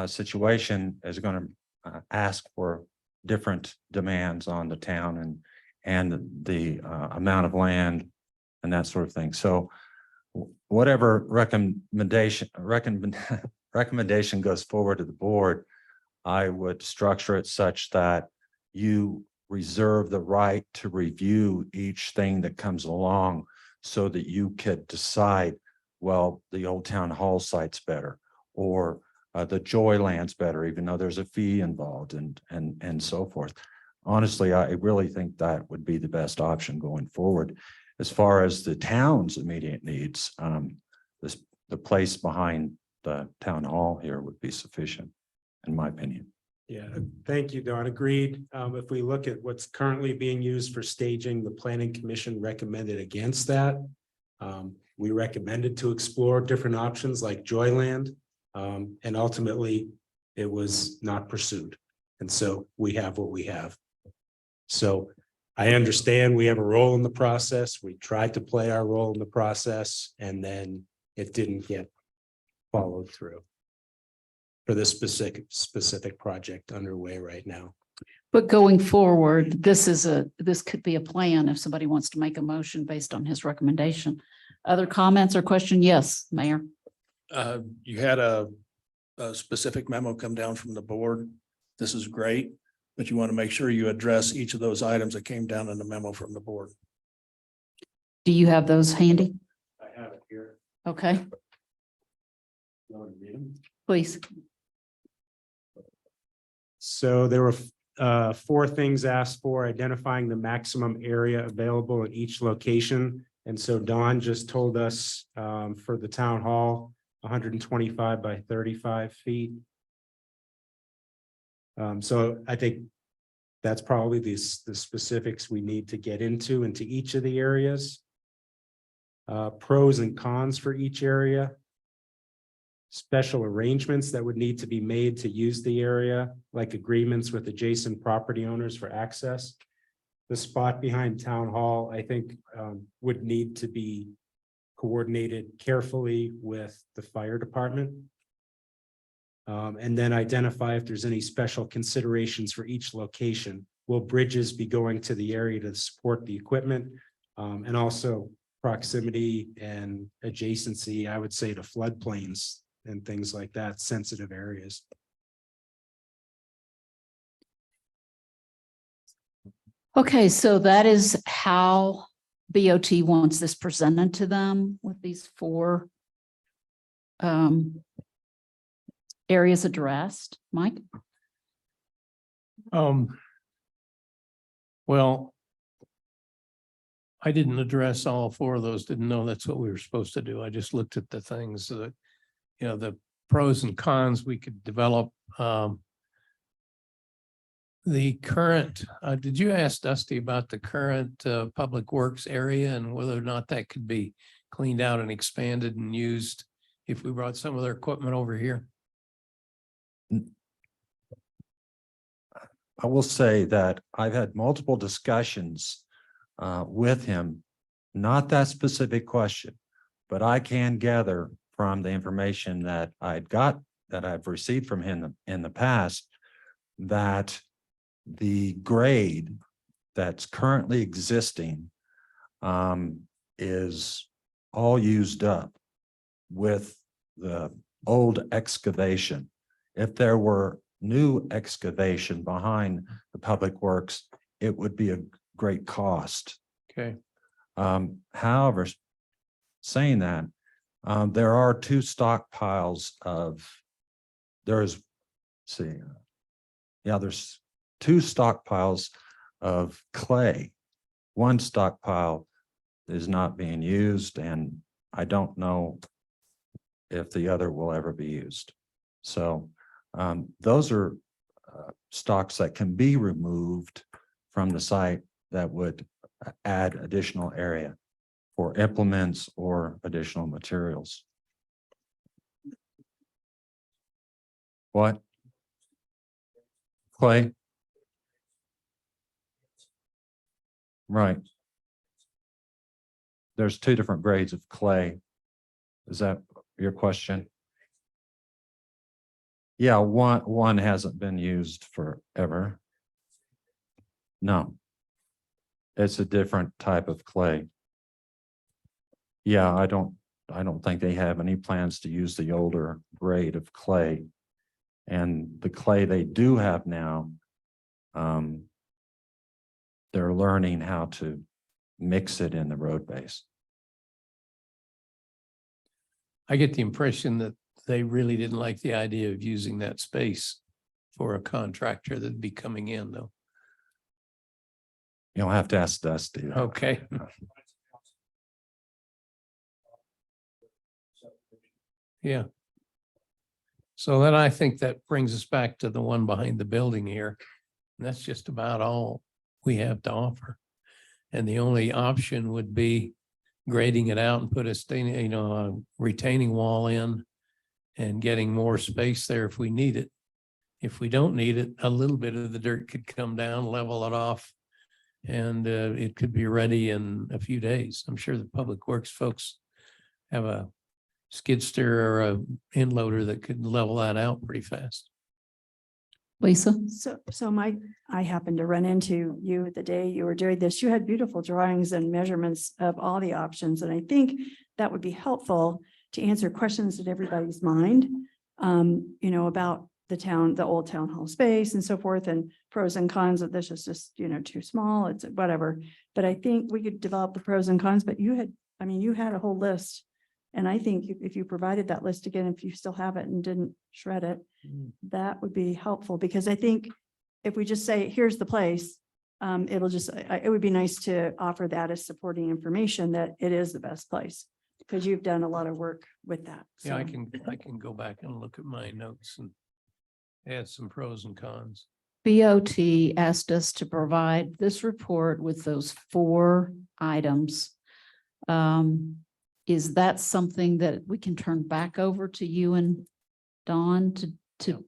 situation is going to ask for different demands on the town and the amount of land and that sort of thing. So whatever recommendation goes forward to the board, I would structure it such that you reserve the right to review each thing that comes along so that you could decide, well, the old town hall site's better, or the Joyland's better, even though there's a fee involved, and so forth. Honestly, I really think that would be the best option going forward. As far as the town's immediate needs, the place behind the town hall here would be sufficient, in my opinion. Yeah, thank you, Don. Agreed. If we look at what's currently being used for staging, the Planning Commission recommended against that. We recommended to explore different options like Joyland. And ultimately, It was not pursued. And so we have what we have. So I understand we have a role in the process. We tried to play our role in the process and then it didn't get followed through for this specific project underway right now. But going forward, this could be a plan if somebody wants to make a motion based on his recommendation. Other comments or question? Yes, Mayor. You had a specific memo come down from the board. This is great, but you want to make sure you address each of those items that came down in the memo from the board. Do you have those handy? I have it here. Okay, You want to read them? please. So there were 4 things asked for: identifying the maximum area available in each location. And so Don just told us for the town hall, 125 by 35 feet. So I think that's probably the specifics we need to get into each of the areas. Pros and cons for each area. Special arrangements that would need to be made to use the area, like agreements with adjacent property owners for access. The spot behind town hall, I think, would need to be coordinated carefully with the fire department. And then identify if there's any special considerations for each location. Will bridges be going to the area to support the equipment? And also proximity and adjacency, I would say, to floodplains and things like that, sensitive areas. Okay, so that is how BOT wants this presented to them with these 4 areas addressed. Mike? Well, I didn't address all 4 of those, didn't know that's what we were supposed to do. I just looked at the things that, the pros and cons we could develop. The current, did you ask Dusty about the current public works area and whether or not that could be cleaned out and expanded and used if we brought some of their equipment over here? I will say that I've had multiple discussions with him, not that specific question, but I can gather from the information that I've received from him in the past, that the grade that's currently existing is all used up with the old excavation. If there were new excavation behind the public works, it would be a great cost. Okay. However, saying that, there are 2 stockpiles of, there's 2 stockpiles of clay. One stockpile is not being used, and I don't know if the other will ever be used. So those are stocks that can be removed from the site that would add additional area for implements or additional materials. What? Clay? Right. There's 2 different grades of clay. Is that your question? Yeah, one hasn't been used forever. No. It's a different type of clay. Yeah, I don't think they have any plans to use the older grade of clay. And the clay they do have now, they're learning how to mix it in the road base. I get the impression that they really didn't like the idea of using that space for a contractor that'd be coming in, though. You'll have to ask Dusty. Okay. Yeah. So then I think that brings us back to the one behind the building here. And that's just about all we have to offer. And the only option would be grading it out and put a retaining wall in and getting more space there if we need it. if we don't need it, a little bit of the dirt could come down, level it off. And it could be ready in a few days. I'm sure the Public Works folks have a skid steer or a end loader that could level that out pretty fast. Lisa? So I happened to run into you the day you were doing this. You had beautiful drawings and measurements of all the options. And I think that would be helpful to answer questions in everybody's mind, about the town, the old town hall space and so forth, and pros and cons of this is just, too small, it's whatever. But I think we could develop the pros and cons, but you had a whole list. And I think if you provided that list again, if you still have it and didn't shred it, that would be helpful, because I think if we just say, here's the place, it would be nice to offer that as supporting information that it is the best place, because you've done a lot of work with that. Yeah, I So, can go back and look at my notes and add some pros and cons. BOT asked us to provide this report with those 4 items. Is that something that we can turn back over to you and Dawn to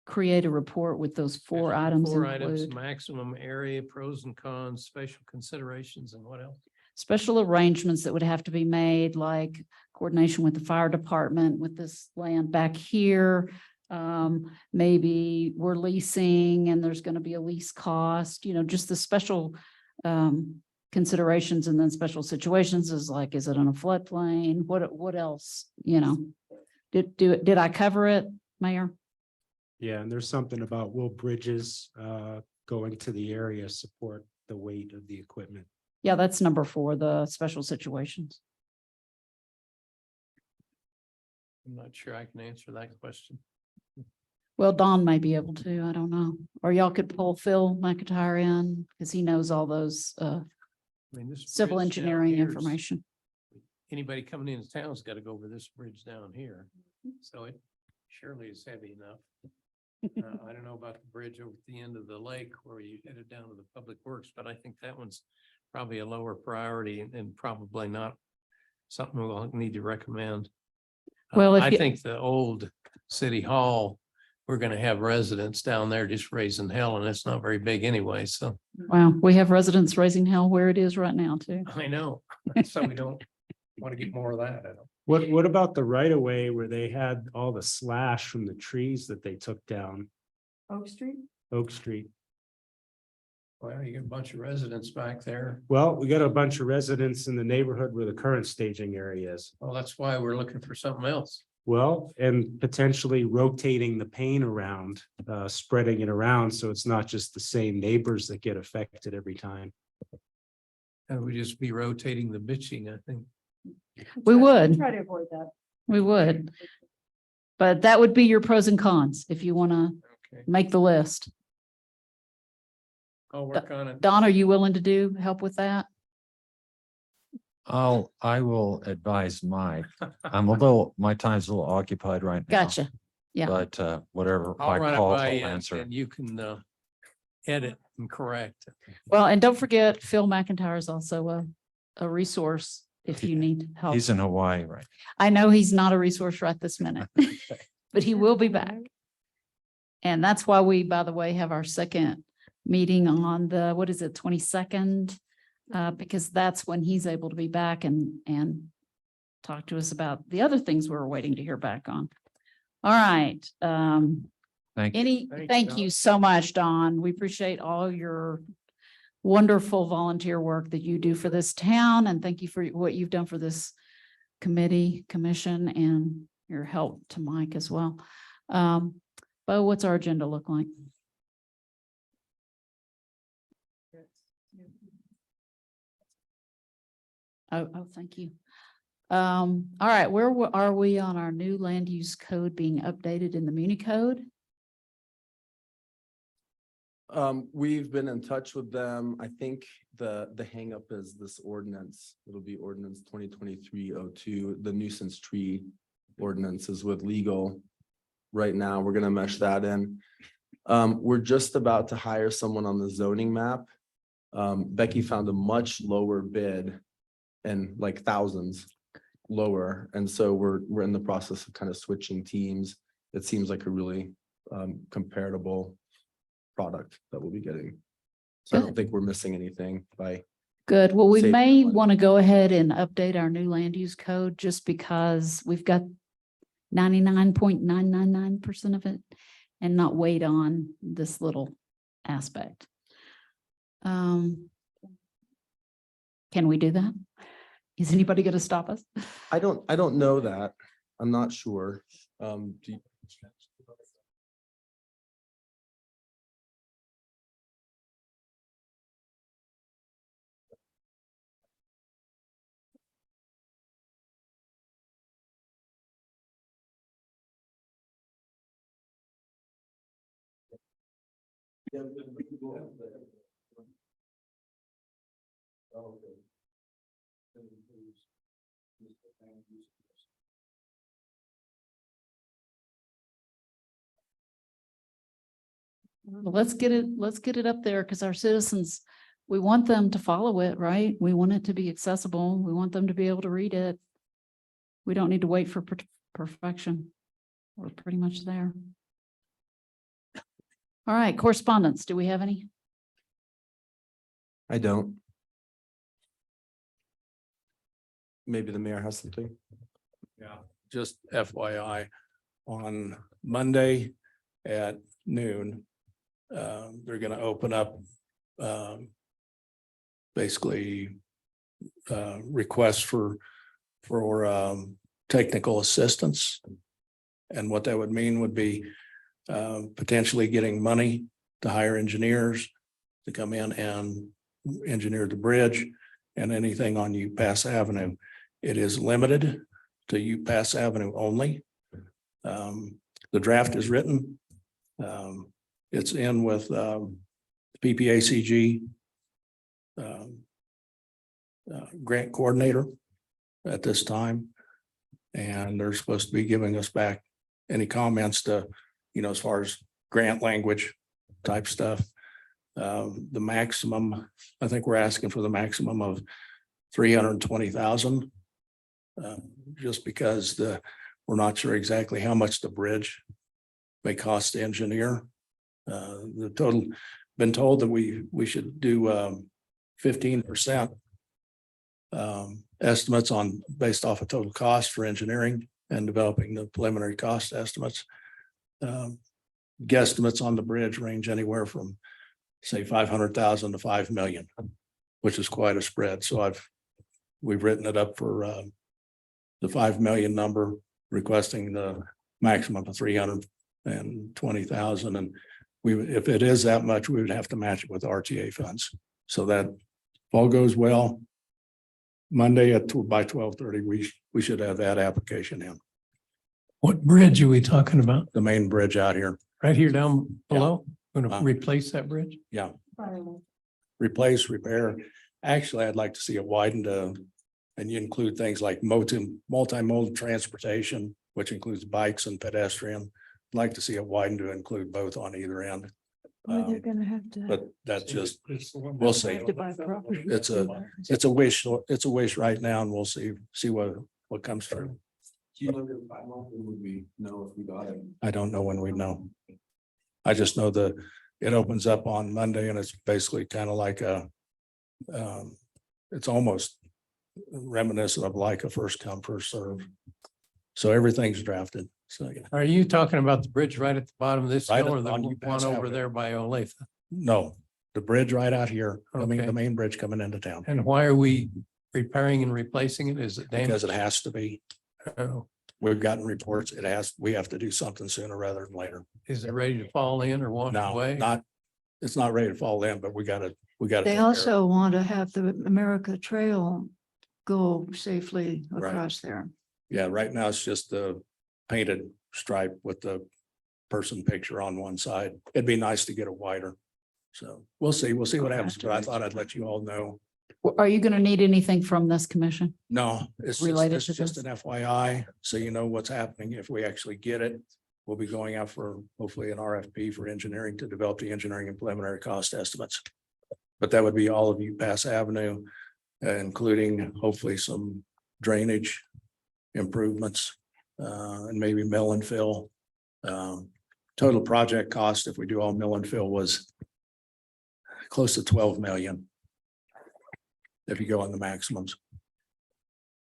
create a report with those 4 items? 4 items, include? maximum area, pros and cons, special considerations, and what else? Special arrangements that would have to be made, like coordination with the fire department with this land back here. Maybe we're leasing and there's going to be a lease cost, just the special considerations, and then special situations is like, is it on a floodplain? What else, Did I cover it, Mayor? Yeah, and there's something about will bridges going to the area support the weight of the equipment? Yeah, that's number 4, the special situations. I'm not sure I can answer that question. Well, Don may be able to, I don't know. Or y'all could pull Phil McIntyre in, because he knows all those This civil bridge down engineering here is- information. Anybody coming into town's got to go over this bridge down here, so it surely is heavy enough. I don't know about the bridge over at the end of the lake where you headed down to the Public Works, but I think that one's probably a lower priority and probably not something we'll need to recommend. Well, if I you- think the old city hall, we're gonna have residents down there just raising hell, and it's not very big anyway, so Wow, we have residents raising hell where it is right now too. I know. So we don't want to get more of that. I don't. What about the right of way where they had all the slash from the trees that they took down Oak Street? Oak Street? Well, you got a bunch of residents back there. Well, we got a bunch of residents in the neighborhood where the current staging area is. Well, that's why we're looking for something else. Well, and potentially rotating the paint around, spreading it around, so it's not just the same neighbors that get affected every time. And we just be rotating the bitching, I think. We would, Try to avoid that. we would. But that would be your pros and cons if you want to Okay, make the list. I'll work on it. Don, are you willing to help with that? I will advise Mike. My time's a little occupied right now. Gotcha. Yeah. But whatever I'll Mike run it calls, by I'll you answer. and you can edit and correct. Well, and don't forget Phil McIntyre is also a resource if you need help. He's in Hawaii, right? I know he's not a resource right this minute, but he will be back. And that's why we, by the way, have our second meeting on the, 22nd? Because that's when he's able to be back and talk to us about the other things we're waiting to hear back on. All right. Thank you. Thank you so much, Don. We appreciate all your wonderful volunteer work that you do for this town, and thank you for what you've done for this commission, and your help to Mike as well. Bo, what's our agenda look like? Oh, thank you. All right, where are we on our new land use code being updated in the Muni code? We've been in touch with them. I think the hangup is this ordinance. It'll be ordinance 2023-02. The nuisance tree ordinance is with legal. Right now, we're gonna mesh that in. We're just about to hire someone on the zoning map. Becky found a much lower bid and like thousands lower. And so we're in the process of kind of switching teams. It seems like a really comparable product that we'll be getting. So I don't think we're missing anything by, Good. Well, we Save may money. want to go ahead and update our new land use code just because we've got 99.999% of it and not wait on this little aspect. Can we do that? Is anybody going to stop us? I don't know that. I'm not sure. Well, let's get it up there because our citizens, we want them to follow it, right? We want it to be accessible. We want them to be able to read it. We don't need to wait for perfection. We're pretty much there. All right, correspondence. Do we have any? I don't. Maybe the mayor has something. Yeah, just FYI, on Monday at noon, they're gonna open up basically requests for technical assistance. And what that would mean would be potentially getting money to hire engineers to come in and engineer the bridge and anything on UPass Avenue. It is limited to UPass Avenue only. The draft is written. It's in with PPACG grant coordinator at this time. And they're supposed to be giving us back any comments to, as far as grant language type stuff. The maximum, I think we're asking for the maximum of 320,000. Just because we're not sure exactly how much the bridge may cost to engineer. The total, been told that we should do 15% estimates based off of total cost for engineering and developing the preliminary cost estimates. Guesstimates on the bridge range anywhere from say 500,000 to 5 million, which is quite a spread. So we've written it up for the 5 million number, requesting the maximum of 320,000. And if it is that much, we would have to match it with RTA funds. So that if all goes well, Monday by 12:30, we should have that application in. What bridge are we talking about? The main bridge out here. Right here down below? Going to Uh, replace that bridge? Yeah. Replace, repair. Actually, I'd like to see it widened, and you include things like multimodal transportation, which includes bikes and pedestrian. I'd like to see it widened to include both on either end. Or they're gonna have to. But that's just, we'll see. have to buy property. It's a wish right now, and we'll see what comes through. Do you know the timeline when would we know if we got it? I don't know when we know. I just know that it opens up on Monday, and it's basically kind of like it's almost reminiscent of like a first come, first serve. So everything's drafted. So yeah. Are you talking about the bridge right at the bottom of this Right hill or the on one UPass over Avenue. there by Olathe? No, the bridge right out here, Okay. the main bridge coming into town, And why are we repairing and replacing it? Is it because damaged? it has to be. Oh, We've gotten reports. We have to do something sooner rather than later. is it ready to fall in or wash No, away? it's not ready to fall in, but we gotta. They take care of it. also want to have the America Trail go safely Right. across there. Yeah, right now it's just the painted stripe with the person picture on one side. It'd be nice to get it wider. So we'll see what happens, but I thought I'd let you all know. Are you going to need anything from this commission? No, it's Related to just this? an FYI, so you know what's happening. If we actually get it, we'll be going out for hopefully an RFP for engineering to develop the engineering and preliminary cost estimates. But that would be all of UPass Avenue, including hopefully some drainage improvements, and maybe mill and fill, total project cost, if we do all mill and fill, was close to 12 million. If you go on the maximums.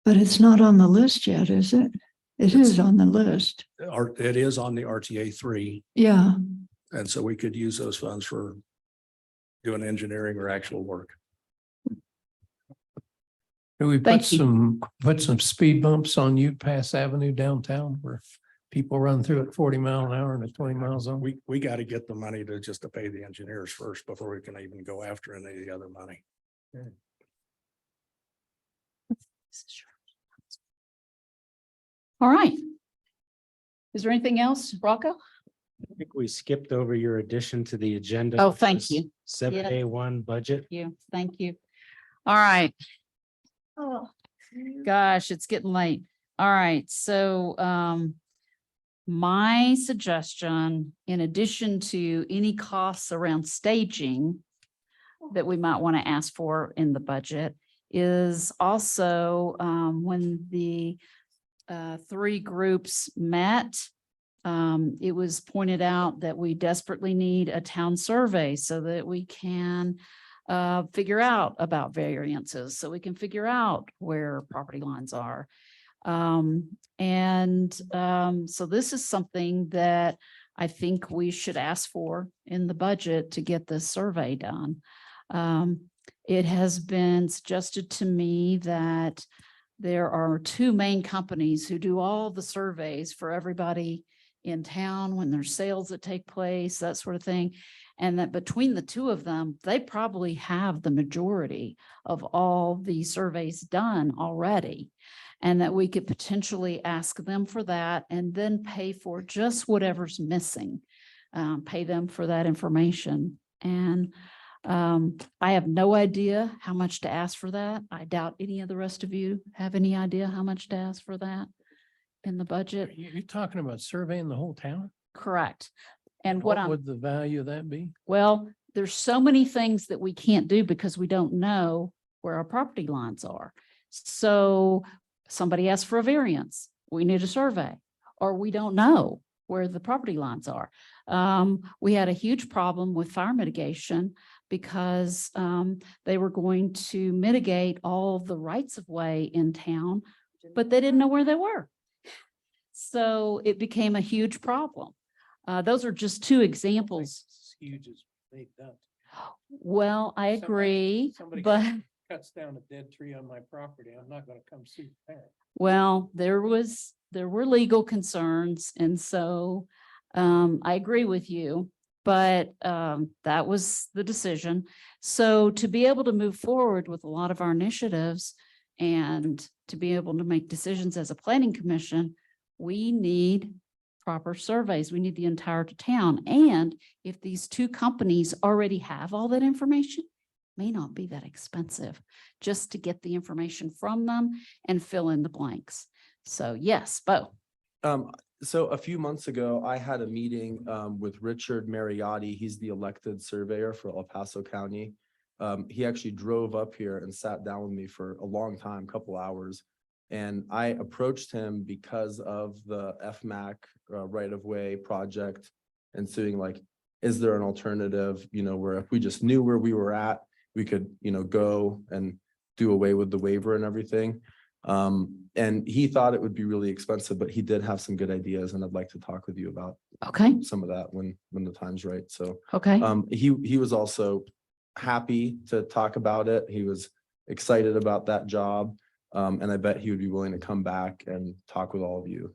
But it's not on the list yet, is it? It is on the list. It is on the RTA 3, Yeah, and so we could use those funds for doing engineering or actual work. Do we Thank you. put some speed bumps on Ute Pass Avenue downtown where people run through at 40 mile an hour and at 20 miles on? We got to get the money to just to pay the engineers first before we can even go after any of the other money. All right. Is there anything else, Rocco? I think we skipped over your addition to the agenda. Oh, thank you. 7A1 budget. Thank you. All right. Oh, gosh, it's getting late. All right, so my suggestion, in addition to any costs around staging that we might want to ask for in the budget, is also when the three groups met, it was pointed out that we desperately need a town survey so that we can figure out about variances, so we can figure out where property lines are. So this is something that I think we should ask for in the budget to get this survey done. It has been suggested to me that there are two main companies who do all the surveys for everybody in town when there's sales that take place, that sort of thing. And that between the two of them, they probably have the majority of all the surveys done already. And that we could potentially ask them for that and then pay for just whatever's missing. Pay them for that information. And I have no idea how much to ask for that. I doubt any of the rest of you have any idea how much to ask for that in the budget. You're talking about surveying the whole town? Correct. And what I'm, would the value of that be? well, there's so many things that we can't do because we don't know where our property lines are. So somebody asks for a variance, we need a survey, or we don't know where the property lines are. We had a huge problem with fire mitigation because they were going to mitigate all the rights of way in town, but they didn't know where they were. So it became a huge problem. Those are just two examples. Huge as they've done. Well, I agree, Somebody but cuts down a dead tree on my property, I'm not gonna come sue the parent. well, there were legal concerns, and so I agree with you, but that was the decision. So to be able to move forward with a lot of our initiatives and to be able to make decisions as a planning commission, we need proper surveys. We need the entire town. And if these two companies already have all that information, it may not be that expensive just to get the information from them and fill in the blanks. So yes, Bo. So a few months ago, I had a meeting with Richard Mariotti. He's the elected surveyor for El Paso County. He actually drove up here and sat down with me for a long time, couple hours. And I approached him because of the FMAC right-of-way project and saying like, is there an alternative, where if we just knew where we were at, we could, go and do away with the waiver and everything. And he thought it would be really expensive, but he did have some good ideas, and I'd like to talk with you about Okay. some of that when the time's right. So Okay. he was also happy to talk about it. He was excited about that job. And I bet he would be willing to come back and talk with all of you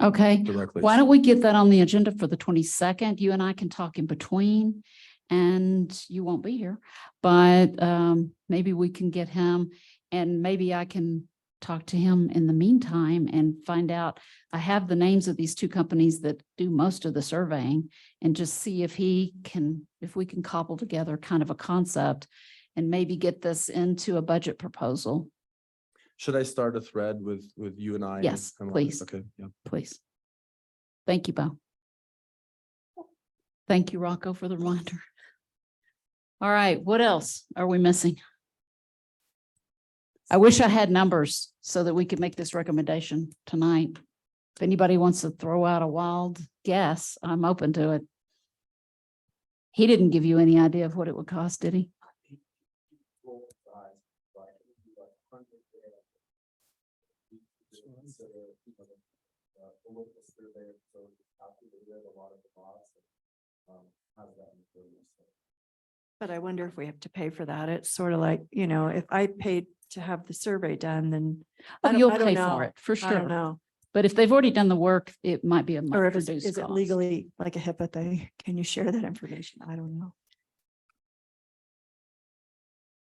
Okay. directly. Why don't we get that on the agenda for the 22nd? You and I can talk in between, and you won't be here, but maybe we can get him, and maybe I can talk to him in the meantime and find out. I have the names of these two companies that do most of the surveying, and just see if we can cobble together kind of a concept and maybe get this into a budget proposal. Should I start a thread with you and I? Yes, and please. Okay, yeah. Please. Thank you, Bo. Thank you, Rocco, for the reminder. All right, what else are we missing? I wish I had numbers so that we could make this recommendation tonight. If anybody wants to throw out a wild guess, I'm open to it. He didn't give you any idea of what it would cost, did he? But I wonder if we have to pay for that. It's sort of like, you know, if I paid to have the survey done, then. Oh, I don't- you'll I don't pay know. for it, for I don't sure. know. But if they've already done the work, it might be a much Or if it's, reduced is it cost. legally like a HIPAA thing? Can you share that information? I don't know.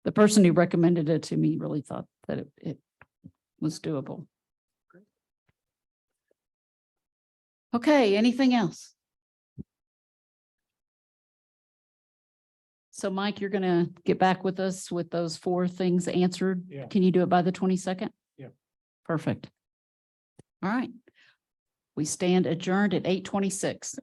The person who recommended it to me really thought that it was doable. Okay, anything else? So Mike, you're gonna get back with us with those 4 things answered? Yeah. Can you do it by the 22nd? Yeah. Perfect. All right. We stand adjourned at 8:26.